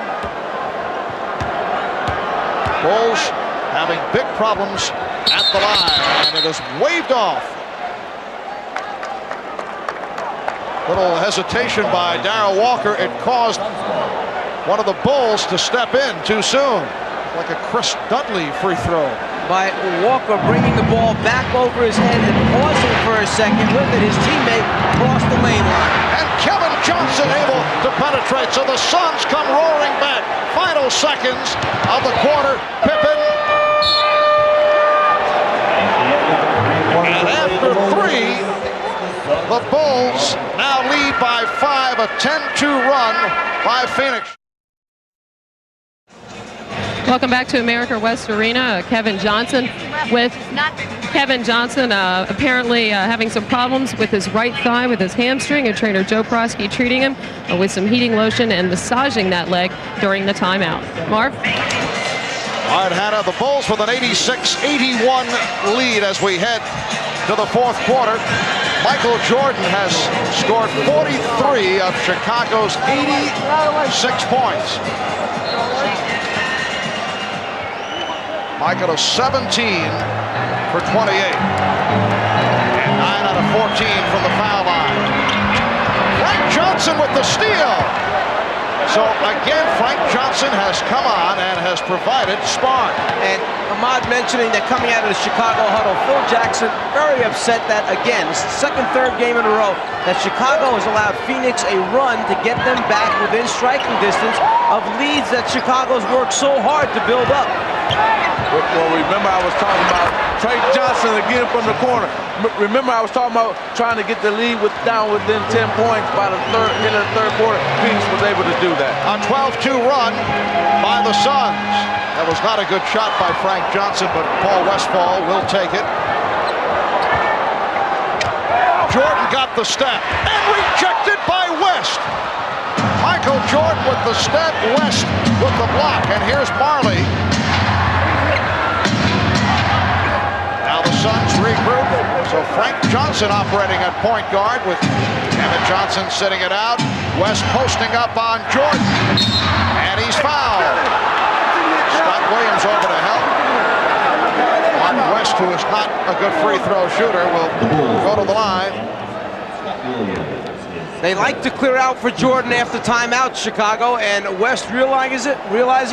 Bulls having big problems at the line, and it is waved off. Little hesitation by Darrell Walker. It caused one of the Bulls to step in too soon. Like a Chris Dudley free throw. By Walker bringing the ball back over his head and pausing for a second with it. His teammate crossed the lane line. And Kevin Johnson able to penetrate, so the Suns come roaring back. Final seconds of the quarter. Pippen. And after 3, the Bulls now lead by 5, a 10-2 run by Phoenix. Welcome back to America West Arena. Kevin Johnson with Kevin Johnson apparently having some problems with his right thigh with his hamstring, and trainer Joe Prosky treating him with some heating lotion and massaging that leg during the timeout. Marv? All right, Hannah, the Bulls with an 86-81 lead as we head to the fourth quarter. Michael Jordan has scored 43 of Chicago's 86 points. Michael is 17 for 28. And 9 out of 14 from the foul line. Frank Johnson with the steal. So again, Frank Johnson has come on and has provided spark. And Ahmad mentioning that coming out of the Chicago huddle, Phil Jackson very upset that, again, it's the second, third game in a row that Chicago has allowed Phoenix a run to get them back within striking distance of leads that Chicago's worked so hard to build up. Well, remember I was talking about Trey Johnson again from the corner. Remember I was talking about trying to get the lead down within 10 points by the end of the third quarter. Phoenix was able to do that. A 12-2 run by the Suns. That was not a good shot by Frank Johnson, but Paul Westphal will take it. Jordan got the step and rejected by West. Michael Jordan with the step, West with the block, and here's Marley. Now the Suns regroup. So Frank Johnson operating at point guard with Emmett Johnson sitting it out. West posting up on Jordan, and he's fouled. Scott Williams over to help. Martin West, who is not a good free throw shooter, will go to the line. They like to clear out for Jordan after timeout, Chicago, and West realizing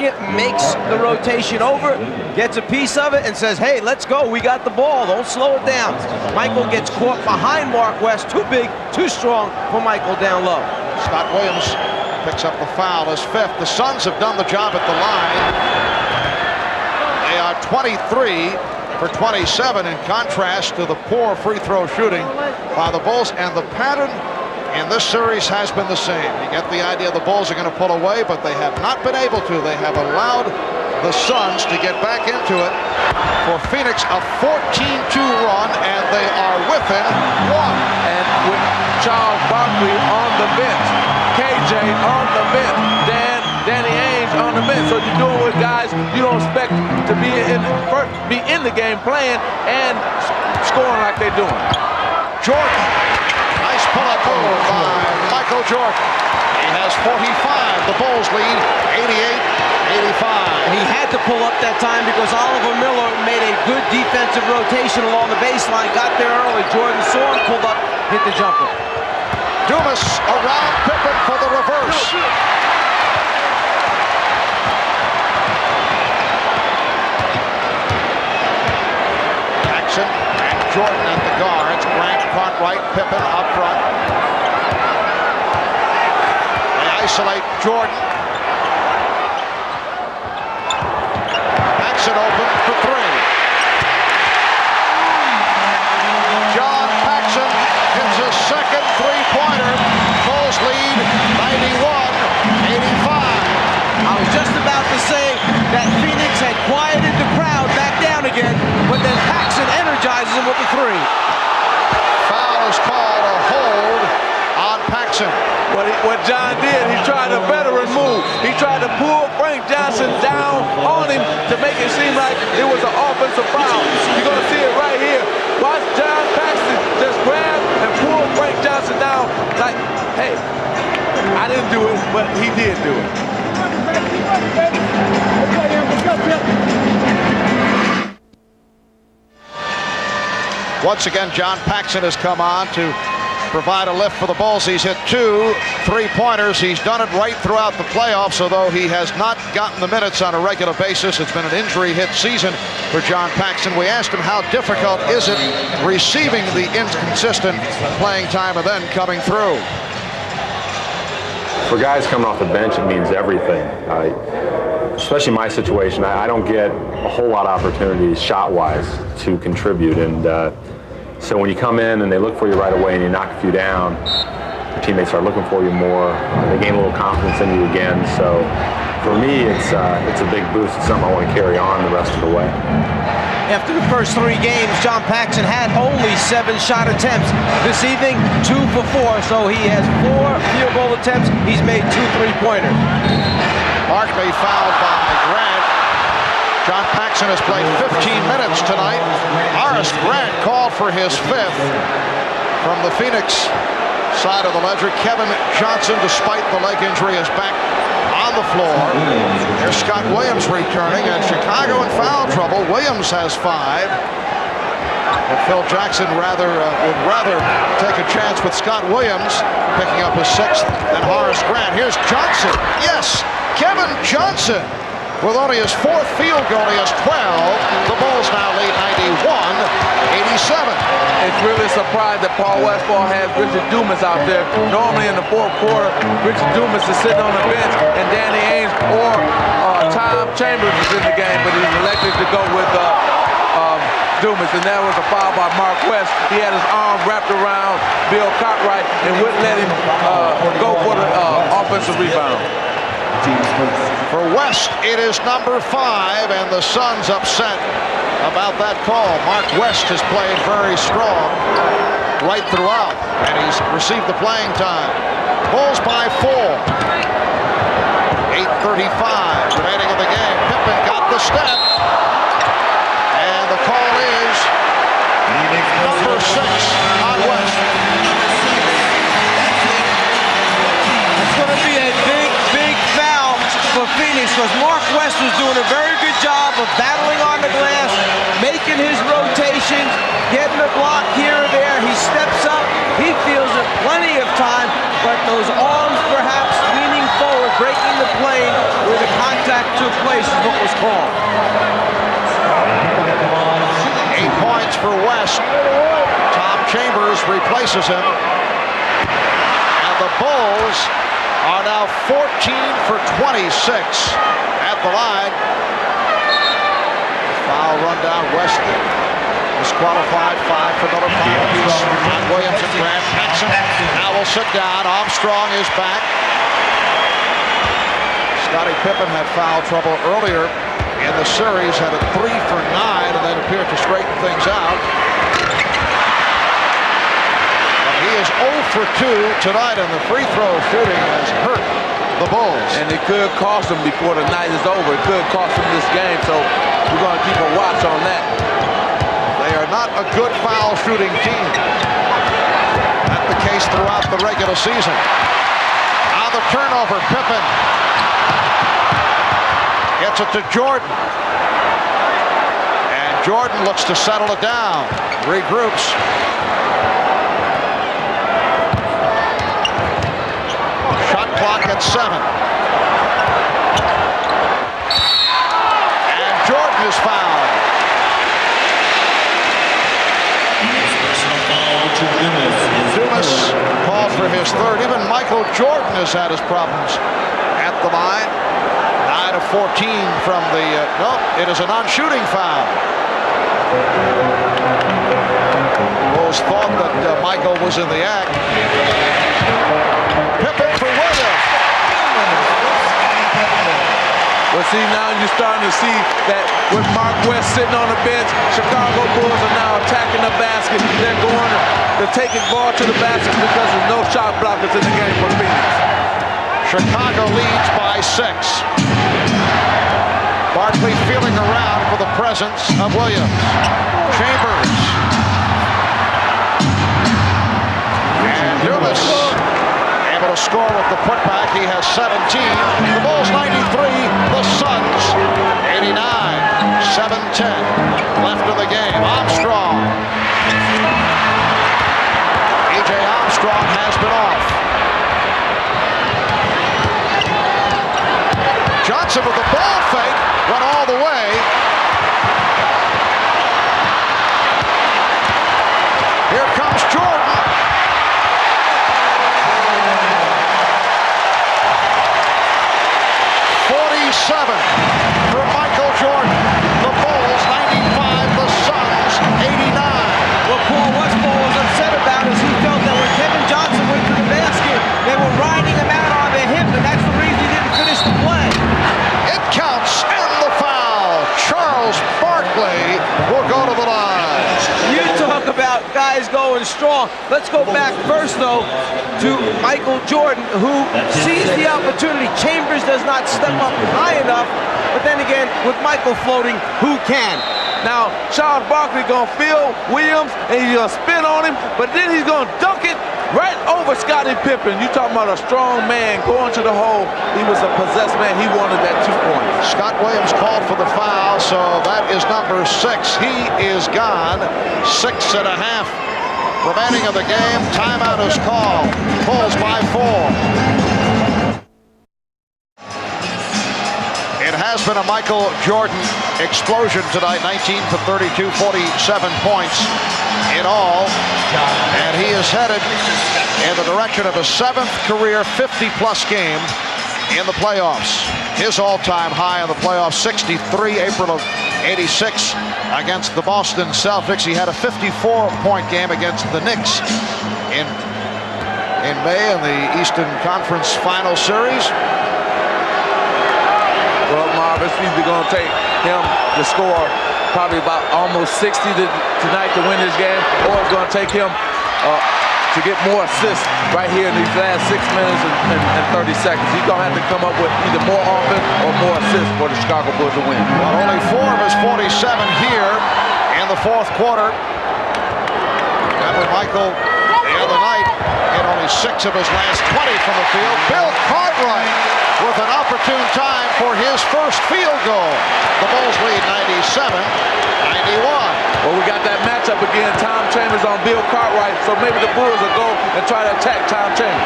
it, makes the rotation over, gets a piece of it, and says, hey, let's go, we got the ball, don't slow it down. Michael gets caught behind Mark West, too big, too strong for Michael down low. Scott Williams picks up the foul, his fifth. The Suns have done the job at the line. They are 23 for 27 in contrast to the poor free throw shooting by the Bulls, and the pattern in this series has been the same. You get the idea the Bulls are going to pull away, but they have not been able to. They have allowed the Suns to get back into it. For Phoenix, a 14-2 run, and they are within one. And with Charles Barkley on the bench, KJ on the bench, Danny Ainge on the bench. So you're doing with guys you don't expect to be in the game playing and scoring like they're doing. Jordan. Nice pull-up move by Michael Jordan. He has 45. The Bulls lead 88-85. He had to pull up that time because Oliver Miller made a good defensive rotation along the baseline, got there early. Jordan saw him, pulled up, hit the jumper. Dumas around Pippen for the reverse. Jackson and Jordan at the guards. Grant, Cartwright, Pippen up front. They isolate Jordan. Paxson open for three. John Paxson hits his second three-pointer. Bulls lead 91-85. I was just about to say that Phoenix had quieted the crowd back down again, but then Paxson energizes him with the three. Foul is called, a hold on Paxson. What John did, he tried a veteran move. He tried to pull Frank Johnson down on him to make it seem like it was an offensive foul. You're going to see it right here. Watch John Paxson just grab and pull Frank Johnson down like, hey, I didn't do it, but he did do it. Once again, John Paxson has come on to provide a lift for the Bulls. He's hit 2 3-pointers. He's done it right throughout the playoffs, although he has not gotten the minutes on a regular basis. It's been an injury-hit season for John Paxson. We asked him how difficult is it receiving the inconsistent playing time and then coming through. For guys coming off the bench, it means everything. Especially my situation, I don't get a whole lot of opportunities shot-wise to contribute, and so when you come in and they look for you right away and you knock a few down, your teammates start looking for you more. They gain a little confidence in you again. So for me, it's a big boost. It's something I want to carry on the rest of the way. After the first 3 games, John Paxson had only 7 shot attempts. This evening, 2 for 4, so he has 4 field goal attempts. He's made 2 3-pointers. Barkley fouled by Grant. John Paxson has played 15 minutes tonight. Horace Grant called for his 5th. From the Phoenix side of the ledger, Kevin Johnson, despite the leg injury, is back on the floor. There's Scott Williams returning, and Chicago in foul trouble. Williams has 5. But Phil Jackson would rather take a chance with Scott Williams picking up his 6th than Horace Grant. Here's Johnson. Yes, Kevin Johnson with only his 4th field goal. He has 12. The Bulls now lead 91-87. It's really a surprise that Paul Westphal has Richard Dumas out there. Normally in the 4th quarter, Richard Dumas is sitting on the bench, and Danny Ainge or Tom Chambers is in the game, but he's elected to go with Dumas, and that was a foul by Mark West. He had his arm wrapped around Bill Cartwright and wouldn't let him go for the offensive rebound. For West, it is number 5, and the Suns upset about that call. Mark West has played very strong right throughout, and he's received the playing time. Bulls by 4. 8:35 remaining in the game. Pippen got the step, and the call is number 6 on West. It's going to be a big foul for Phoenix, because Mark West was doing a very good job of battling on the glass, making his rotations, getting a block here or there. He steps up, he feels it plenty of time, but those arms perhaps leaning forward, breaking the plane where the contact took place is what was called. 8 points for West. Tom Chambers replaces him. And the Bulls are now 14 for 26 at the line. Foul run down. West disqualified. 5 for Miller. On Williams and Grant. Paxson now will sit down. Armstrong is back. Scottie Pippen had foul trouble earlier in the series, had a 3 for 9, and then appeared to straighten things out. But he is 0 for 2 tonight, and the free throw shooting has hurt the Bulls. And it could cost them before the night is over. It could cost them this game, so we're going to keep a watch on that. They are not a good foul shooting team. That's the case throughout the regular season. Now the turnover, Pippen gets it to Jordan. And Jordan looks to settle it down. Regroups. Shot clock at 7. And Jordan is fouled. Dumas called for his 3rd. Even Michael Jordan has had his problems at the line. 9 of 14 from the, no, it is a non-shooting foul. Bulls thought that Michael was in the act. Pippen for Williams. Well, see, now you're starting to see that with Mark West sitting on the bench, Chicago Bulls are now attacking the basket. They're going to take it ball to the basket because there's no shot blockers in the game for Phoenix. Chicago leads by 6. Barkley feeling around for the presence of Williams. Chambers. And Dumas able to score with the putback. He has 17. The Bulls 93. The Suns 89. 7:10 left in the game. Armstrong. E.J. Armstrong has been off. Johnson with the ball fake, went all the way. Here comes Jordan. For Michael Jordan. The Bulls 95, the Suns 89. What Paul Westphal was upset about is he felt that when Kevin Johnson went to the basket, they were riding him out on their hip, and that's the reason he didn't finish the play. It counts, and the foul. Charles Barkley will go to the line. You talk about guys going strong. Let's go back first, though, to Michael Jordan, who sees the opportunity. Chambers does not step up high enough, but then again, with Michael floating, who can? Now, Charles Barkley gonna feel Williams, and he's gonna spin on him, but then he's gonna dunk it right over Scottie Pippen. You talking about a strong man going to the hole. He was a possessed man. He wanted that 2 points. Scott Williams called for the foul, so that is number 6. He is gone. 6.5 remaining of the game. Timeout is called. Bulls by 4. It has been a Michael Jordan explosion tonight. 19 for 32, 47 points in all. And he is headed in the direction of a 7th career 50-plus game in the playoffs. His all-time high in the playoffs, 63, April of 86 against the Boston Celtics. He had a 54-point game against the Knicks in May in the Eastern Conference Final Series. Well, Marv, it's either going to take him to score probably about almost 60 tonight to win this game, or it's going to take him to get more assists right here in these last 6 minutes and 30 seconds. He's going to have to come up with either more offense or more assists for the Chicago Bulls to win. Well, only 4 of his 47 here in the 4th quarter. And with Michael the other night, hit only 6 of his last 20 from the field. Bill Cartwright with an opportune time for his first field goal. The Bulls lead 97-91. Well, we got that matchup again. Tom Chambers on Bill Cartwright, so maybe the Bulls will go and try to attack Tom Chambers.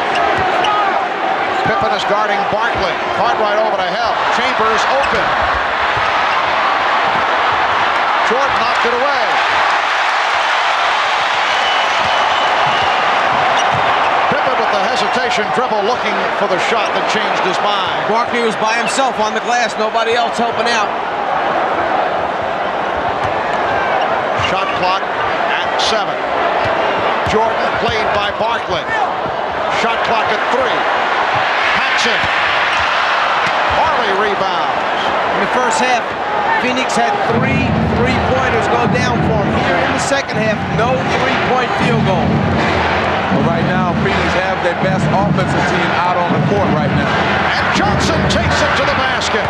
Pippen is guarding Barkley. Cartwright over to help. Chambers open. Jordan knocked it away. Pippen with the hesitation dribble, looking for the shot that changed his mind. Barkley was by himself on the glass, nobody else helping out. Shot clock at 7. Jordan played by Barkley. Shot clock at 3. Paxson. Marley rebounds. In the first half, Phoenix had 3 3-pointers go down for him. Here in the second half, no 3-point field goal. But right now, Phoenix have their best offensive team out on the court right now. And Johnson takes it to the basket.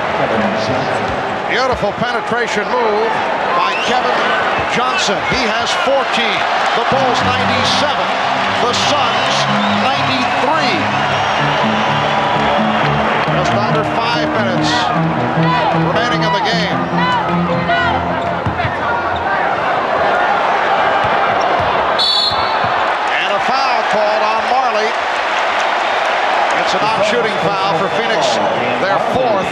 Beautiful penetration move by Kevin Johnson. He has 14. The Bulls 97. The Suns 93. Just under 5 minutes remaining in the game. And a foul called on Marley. It's a non-shooting foul for Phoenix, their 4th.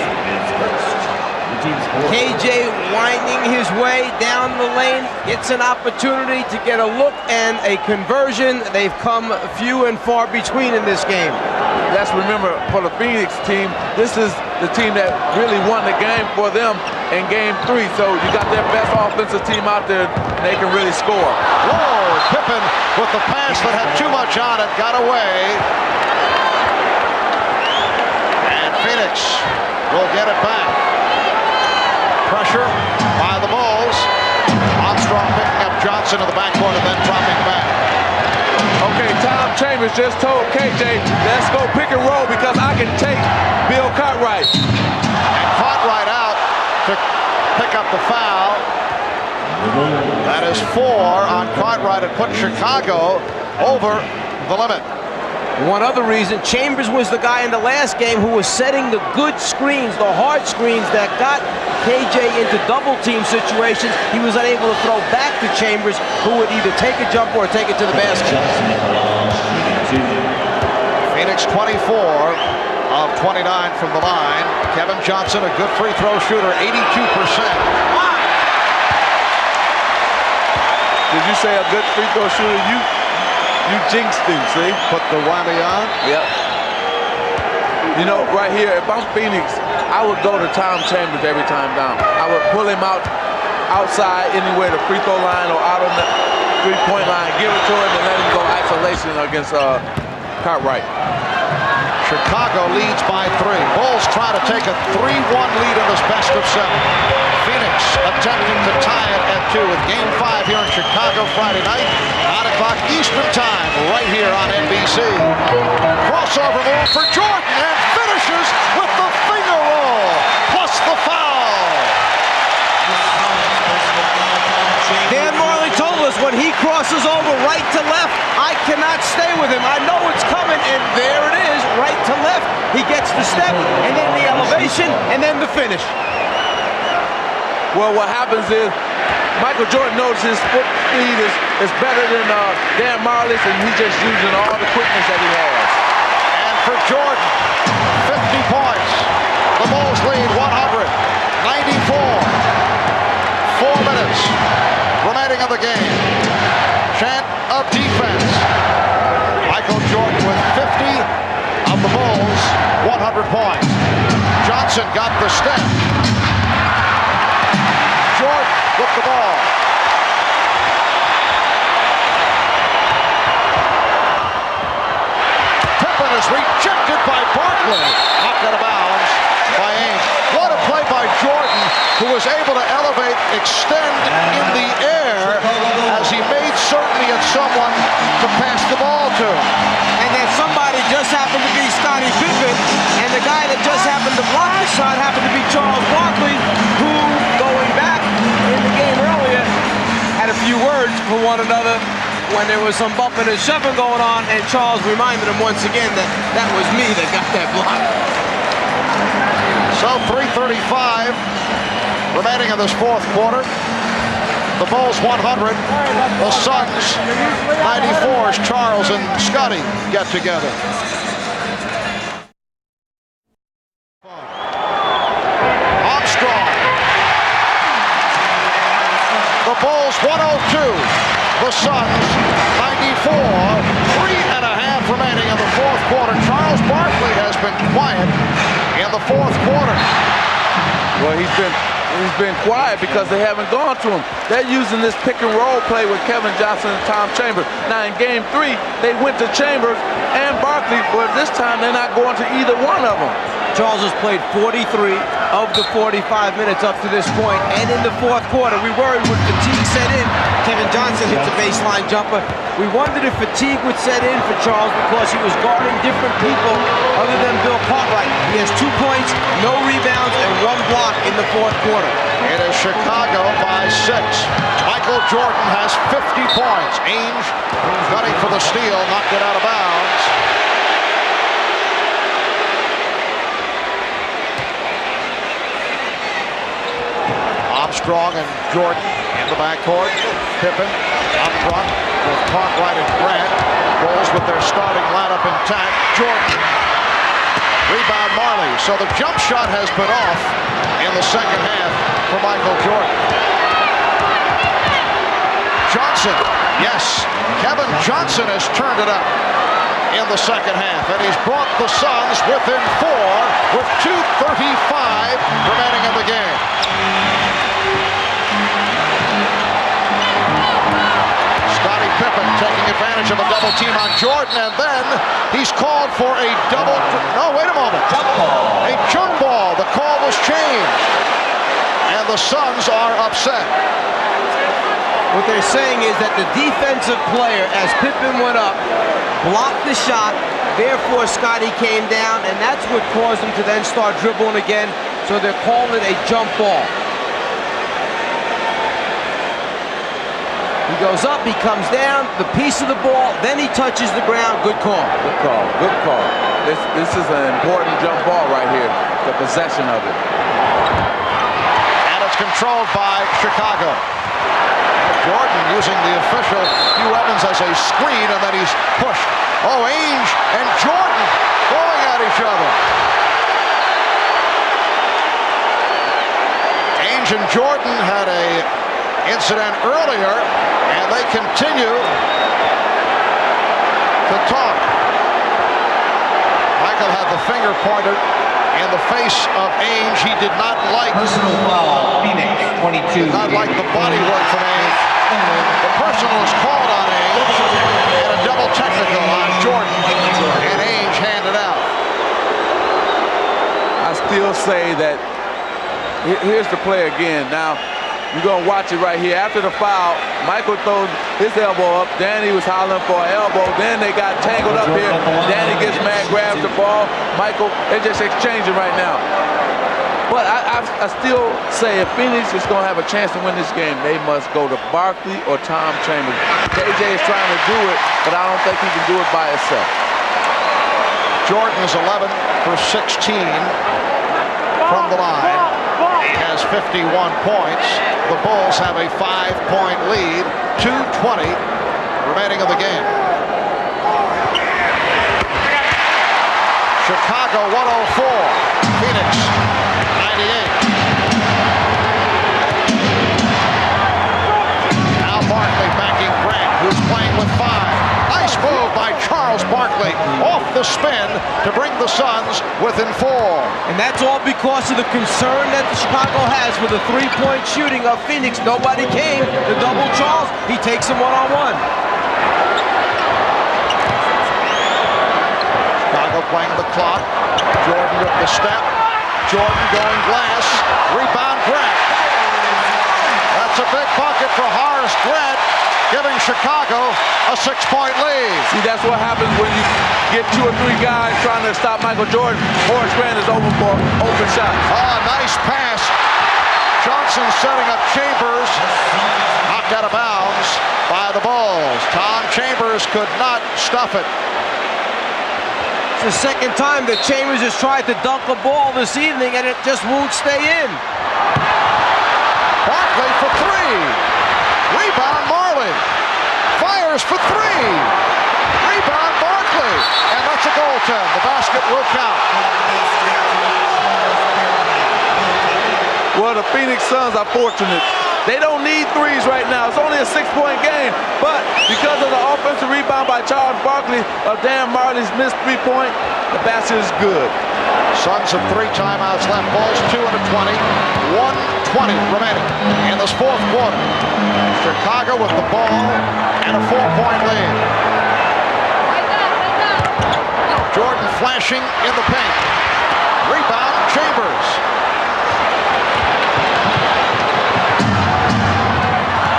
KJ winding his way down the lane, gets an opportunity to get a look and a conversion. They've come few and far between in this game. Let's remember, for the Phoenix team, this is the team that really won the game for them in Game 3. So you got their best offensive team out there, and they can really score. Whoa, Pippen with the pass that had too much on it, got away. And Phoenix will get it back. Pressure by the Bulls. Armstrong picking up Johnson in the backcourt and then dropping back. Okay, Tom Chambers just told KJ, let's go pick and roll because I can take Bill Cartwright. And Cartwright out to pick up the foul. That is 4 on Cartwright and put Chicago over the limit. One other reason, Chambers was the guy in the last game who was setting the good screens, the hard screens that got KJ into double team situations. He was unable to throw back to Chambers, who would either take a jump or take it to the basket. Phoenix 24 of 29 from the line. Kevin Johnson, a good free throw shooter, 82%. Did you say a good free throw shooter? You jinxed him, see? Put the whammy on. Yep. You know, right here, if I'm Phoenix, I would go to Tom Chambers every time down. I would pull him outside anywhere, the free throw line or out on the 3-point line, give it to him and let him go isolation against Cartwright. Chicago leads by 3. Bulls try to take a 3-1 lead in this best of 7. Phoenix attempting to tie it at 2 with Game 5 here in Chicago Friday night, 9 o'clock Eastern Time, right here on NBC. Crossover move for Jordan and finishes with the finger roll plus the foul. crosses over right to left. I cannot stay with him. I know it's coming, and there it is, right to left. He gets the step, and then the elevation, and then the finish. Well, what happens is Michael Jordan knows his foot speed is better than Dan Marley's, and he's just using all the quickness that he has. And for Jordan, 50 points. The Bulls lead 100, 94. 4 minutes remaining of the game. Chant of defense. Michael Jordan with 50 of the Bulls, 100 points. Johnson got the step. Jordan with the ball. Pippen is rejected by Barkley. Knocked out of bounds by Ainge. What a play by Jordan, who was able to elevate, extend in the air as he made certain he had someone to pass the ball to. And then somebody just happened to be Scottie Pippen, and the guy that just happened to block the shot happened to be Charles Barkley, who, going back in the game earlier, had a few words for one another when there was some bumping and shoving going on, and Charles reminded him once again that that was me that got that block. So 3:35 remaining in this fourth quarter. The Bulls 100, the Suns 94 as Charles and Scotty get together. Armstrong. The Bulls 102, the Suns 94. 3.5 remaining in the fourth quarter. Charles Barkley has been quiet in the fourth quarter. Well, he's been quiet because they haven't gone to him. They're using this pick and roll play with Kevin Johnson and Tom Chambers. Now in game 3, they went to Chambers and Barkley, but this time they're not going to either one of them. Charles has played 43 of the 45 minutes up to this point, and in the fourth quarter, we worried when fatigue set in. Kevin Johnson hits a baseline jumper. We wondered if fatigue would set in for Charles because he was guarding different people other than Bill Cartwright. He has 2 points, no rebounds, and 1 block in the fourth quarter. It is Chicago by 6. Michael Jordan has 50 points. Ainge gunning for the steal, knocked it out of bounds. Armstrong and Jordan in the backcourt. Pippen up front with Cartwright and Grant. Bulls with their starting lineup intact. Jordan. Rebound Marley. So the jump shot has been off in the second half for Michael Jordan. Johnson. Yes. Kevin Johnson has turned it up in the second half, and he's brought the Suns within 4 with 2:35 remaining in the game. Scottie Pippen taking advantage of a double team on Jordan, and then he's called for a double. No, wait a moment. A jump ball. The call was changed, and the Suns are upset. What they're saying is that the defensive player, as Pippen went up, blocked the shot, therefore Scottie came down, and that's what caused him to then start dribbling again, so they're calling it a jump ball. He goes up, he comes down, the piece of the ball, then he touches the ground. Good call. Good call. Good call. This is an important jump ball right here, the possession of it. And it's controlled by Chicago. Jordan using the official Hugh Evans as a screen, and then he's pushed. Oh, Ainge and Jordan going at each other. Ainge and Jordan had a incident earlier, and they continue to talk. Michael had the finger pointed in the face of Ainge. He did not like Personal foul, Phoenix, 22. did not like the body work from Ainge. The personal was called on Ainge and a double technical on Jordan, and Ainge handed out. I still say that here's the play again. Now, you're going to watch it right here. After the foul, Michael throws his elbow up. Danny was hollering for an elbow. Then they got tangled up here. Danny gets mad, grabs the ball. Michael, they're just exchanging right now. But I still say if Phoenix is going to have a chance to win this game, they must go to Barkley or Tom Chambers. KJ is trying to do it, but I don't think he can do it by himself. Jordan's 11 for 16 from the line. He has 51 points. The Bulls have a 5-point lead. 2:20 remaining in the game. Chicago 104. Phoenix 98. Now Barkley backing Grant, who's playing with 5. Nice move by Charles Barkley off the spin to bring the Suns within 4. And that's all because of the concern that Chicago has with the three-point shooting of Phoenix. Nobody came to double Charles. He takes him one-on-one. Chicago playing the clock. Jordan with the step. Jordan going glass. Rebound Grant. That's a big bucket for Horace Grant, giving Chicago a 6-point lead. See, that's what happens when you get 2 or 3 guys trying to stop Michael Jordan. Horace Grant is open for open shots. Oh, nice pass. Johnson setting up Chambers. Knocked out of bounds by the Bulls. Tom Chambers could not stuff it. It's the second time that Chambers has tried to dunk a ball this evening, and it just won't stay in. Barkley for 3. Rebound Marley. Fires for 3. Rebound Barkley. And that's a goaltend. The basket will count. Well, the Phoenix Suns are fortunate. They don't need threes right now. It's only a 6-point game. But because of the offensive rebound by Charles Barkley of Dan Marley's missed 3-point, the basket is good. Suns have 3 timeouts left. Bulls 2 and a 20. 1:20 remaining in this 4th quarter. Chicago with the ball and a 4-point lead. Jordan flashing in the paint. Rebound Chambers.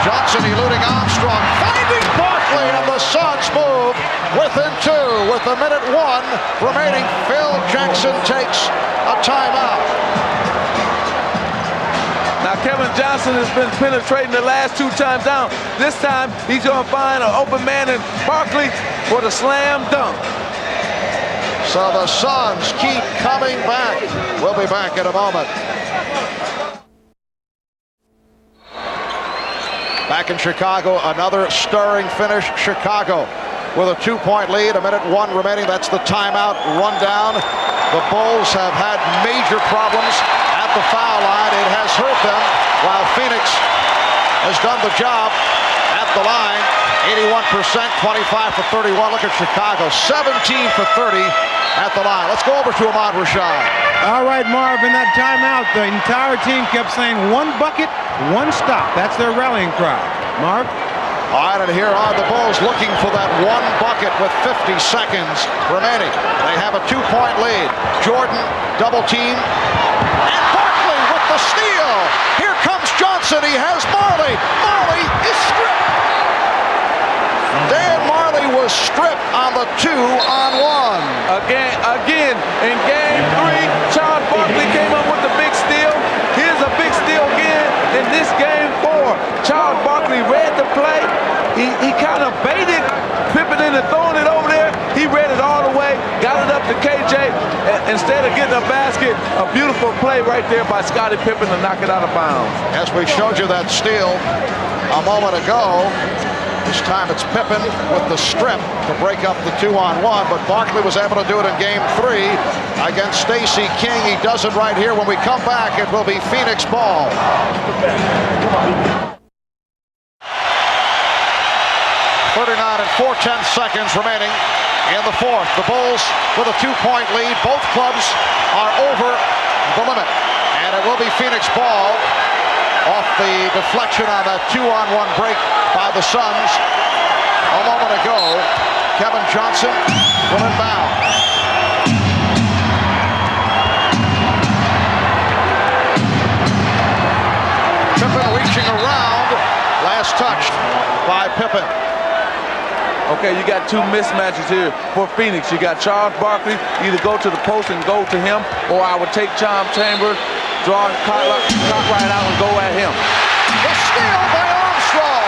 Johnson eluding Armstrong. Finding Barkley, and the Suns move within 2 with 1:01 remaining. Phil Jackson takes a timeout. Now, Kevin Johnson has been penetrating the last 2 times down. This time, he's going to find an open man in Barkley for the slam dunk. So the Suns keep coming back. We'll be back in a moment. Back in Chicago, another stirring finish. Chicago with a 2-point lead, 1:01 remaining. That's the timeout rundown. The Bulls have had major problems at the foul line. It has hurt them, while Phoenix has done the job at the line. 81%, 25 for 31. Look at Chicago, 17 for 30 at the line. Let's go over to Ahmad Rashad. All right, Marv, in that timeout, the entire team kept saying 1 bucket, 1 stop. That's their rallying cry. Marv? All right, and here are the Bulls looking for that 1 bucket with 50 seconds remaining. They have a 2-point lead. Jordan double team. And Barkley with the steal. Here comes Johnson. He has Marley. Marley is stripped. Dan Marley was stripped on the 2-on-1. Again, in game 3, Charles Barkley came up with the big steal. Here's a big steal again in this game 4. Charles Barkley read the play. He kind of baited Pippen into throwing it over there. He read it all the way, got it up to KJ. Instead of getting a basket, a beautiful play right there by Scottie Pippen to knock it out of bounds. As we showed you that steal a moment ago, this time it's Pippen with the strip to break up the 2-on-1, but Barkley was able to do it in game 3 against Stacey King. He does it right here. When we come back, it will be Phoenix ball. 39 and 4/10 seconds remaining in the 4th. The Bulls with a 2-point lead. Both clubs are over the limit, and it will be Phoenix ball off the deflection on that 2-on-1 break by the Suns a moment ago. Kevin Johnson will inbound. Pippen reaching around. Last touched by Pippen. Okay, you got 2 mismatches here for Phoenix. You got Charles Barkley, either go to the post and go to him, or I would take Tom Chambers draw Cartwright out and go at him. The steal by Armstrong.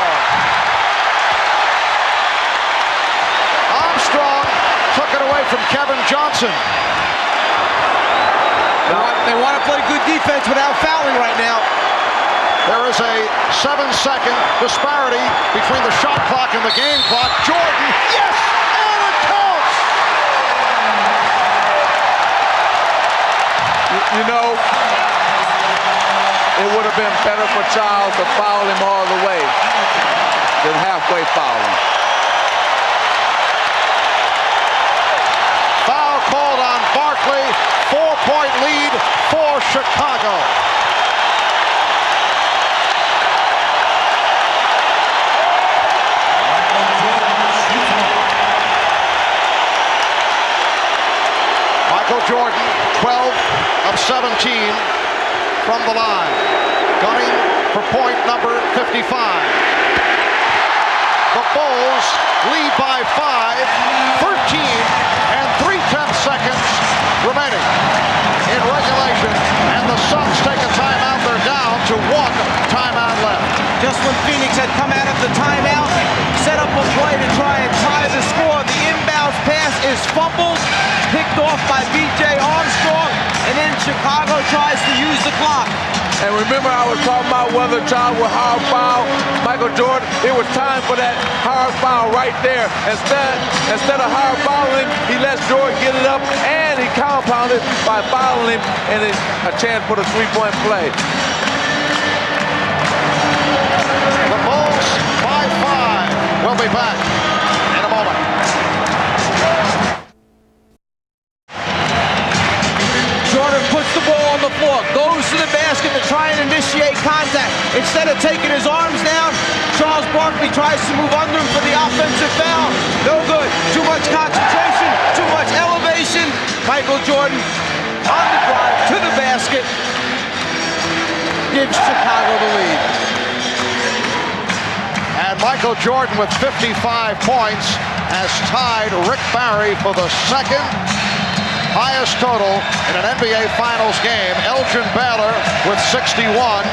Armstrong took it away from Kevin Johnson. They want to play good defense without fouling right now. There is a 7-second disparity between the shot clock and the game clock. Jordan, yes, and it counts. You know, it would have been better for Charles to foul him all the way than halfway fouling. Foul called on Barkley. 4-point lead for Chicago. Michael Jordan, 12 of 17 from the line. Gunning for point number 55. The Bulls lead by 5, 13 and 3/10 seconds remaining in regulation. And the Suns take a timeout. They're down to 1 timeout left. Just when Phoenix had come out of the timeout, set up a play to try and tie the score. The inbounds pass is fumbled, picked off by B.J. Armstrong, and then Chicago tries to use the clock. And remember, I was talking about whether Charles would hard foul Michael Jordan. It was time for that hard foul right there. Instead of hard fouling him, he lets Jordan get it up, and he compounded by fouling him, and it's a chance for the three-point play. The Bulls by 5. We'll be back in a moment. Jordan puts the ball on the floor, goes to the basket to try and initiate contact. Instead of taking his arms down, Charles Barkley tries to move under him for the offensive foul. No good. Too much concentration, too much elevation. Michael Jordan on the drive to the basket gives Chicago the lead. And Michael Jordan with 55 points has tied Rick Barry for the second highest total in an NBA Finals game. Elgin Baylor with 61.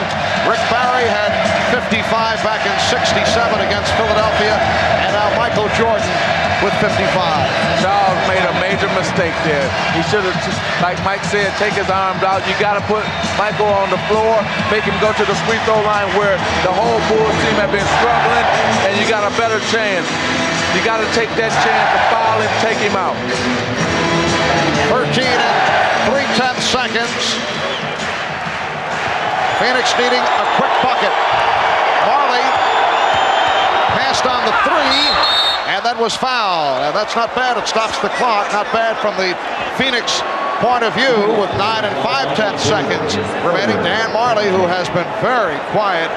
Rick Barry had 55 back in 67 against Philadelphia. And now Michael Jordan with 55. Charles made a major mistake there. He should have, like Mike said, take his arms out. You got to put Michael on the floor, make him go to the free throw line where the whole Bulls team have been struggling, and you got a better chance. You got to take that chance to foul and take him out. 13 and 3/10 seconds. Phoenix needing a quick bucket. Marley passed on the 3, and that was fouled. And that's not bad. It stops the clock. Not bad from the Phoenix point of view with 9 and 5/10 seconds remaining. Dan Marley, who has been very quiet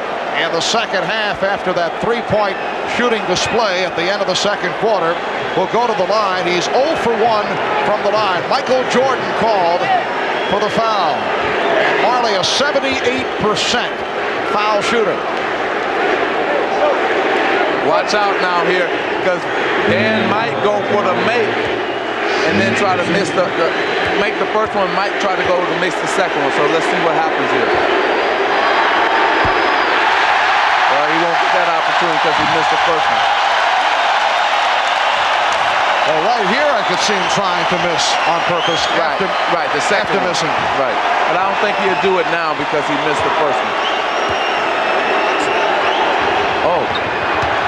in the second half after that 3-point shooting display at the end of the second quarter, will go to the line. He's 0 for 1 from the line. Michael Jordan called for the foul. And Marley, a 78% foul shooter. Watch out now here, because Dan might go for the make and then try to miss make the first one, might try to go to miss the second one. So let's see what happens here. Well, he won't get that opportunity because he missed the first one. Well, right here I could see him trying to miss on purpose. Right, the second after missing. Right, but I don't think he'll do it now because he missed the first one. Oh,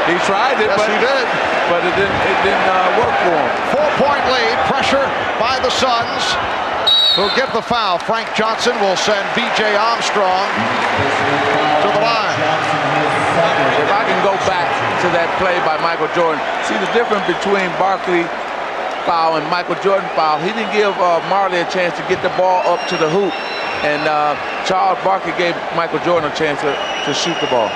he tried it, yes, but he did. But it didn't work for him. 4-point lead, pressure by the Suns, who get the foul. Frank Johnson will send B.J. Armstrong to the line. If I can go back to that play by Michael Jordan, see the difference between Barkley foul and Michael Jordan foul. He didn't give Marley a chance to get the ball up to the hoop, and Charles Barkley gave Michael Jordan a chance to shoot the ball.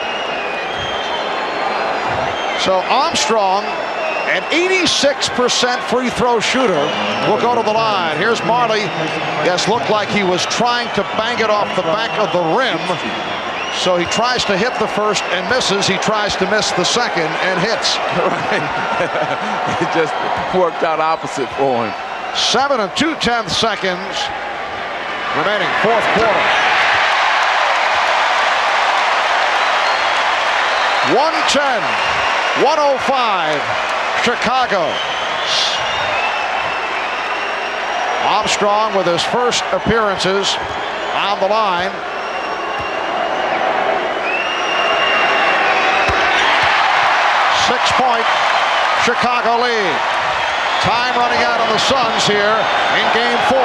So Armstrong, an 86% free throw shooter, will go to the line. Here's Marley. Yes, looked like he was trying to bang it off the back of the rim. So he tries to hit the first and misses. He tries to miss the second and hits. Right. It just worked out opposite for him. 7 and 2/10 seconds remaining, fourth quarter. 110-105, Chicago. Armstrong with his first appearances on the line. Six-point Chicago lead. Time running out on the Suns here in Game 4.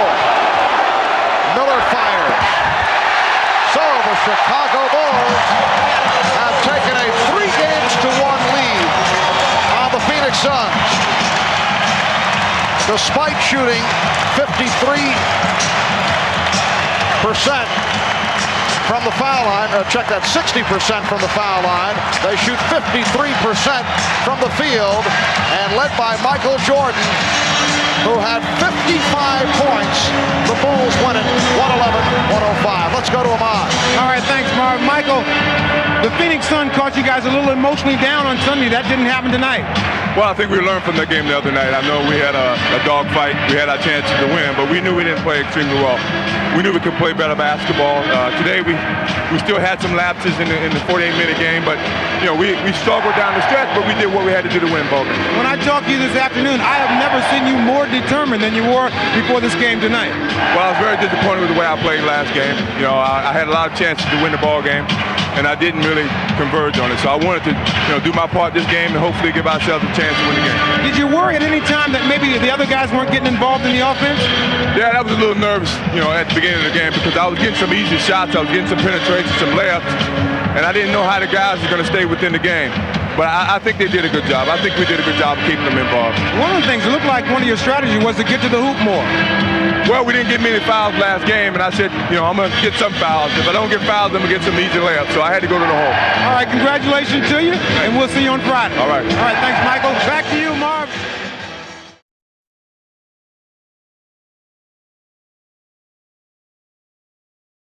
Miller fires. So the Chicago Bulls have taken a 3-1 lead on the Phoenix Suns. Despite shooting 53% from the foul line, check that, 60% from the foul line. They shoot 53% from the field, and led by Michael Jordan, who had 55 points. The Bulls win it 111-105. Let's go to Ahmad. All right, thanks, Marv. Michael, the Phoenix Sun caught you guys a little emotionally down on Sunday. That didn't happen tonight. Well, I think we learned from that game the other night. I know we had a dog fight. We had our chances to win, but we knew we didn't play extremely well. We knew we could play better basketball. Today we still had some lapses in the 48-minute game, but we struggled down the stretch, but we did what we had to do to win both. When I talked to you this afternoon, I have never seen you more determined than you were before this game tonight. Well, I was very disappointed with the way I played last game. I had a lot of chances to win the ball game, and I didn't really converge on it. So I wanted to do my part this game and hopefully give ourselves a chance to win the game. Did you worry at any time that maybe the other guys weren't getting involved in the offense? Yeah, I was a little nervous, at the beginning of the game because I was getting some easy shots, I was getting some penetration, some layups, and I didn't know how the guys were going to stay within the game. But I think they did a good job. I think we did a good job of keeping them involved. One of the things, it looked like one of your strategies was to get to the hoop more. Well, we didn't get many fouls last game, and I said, I'm going to get some fouls. If I don't get fouls, I'm going to get some easy layups. So I had to go to the hole. All right, congratulations to you, and we'll see you on Friday. All right. All right, thanks, Michael. Back to you.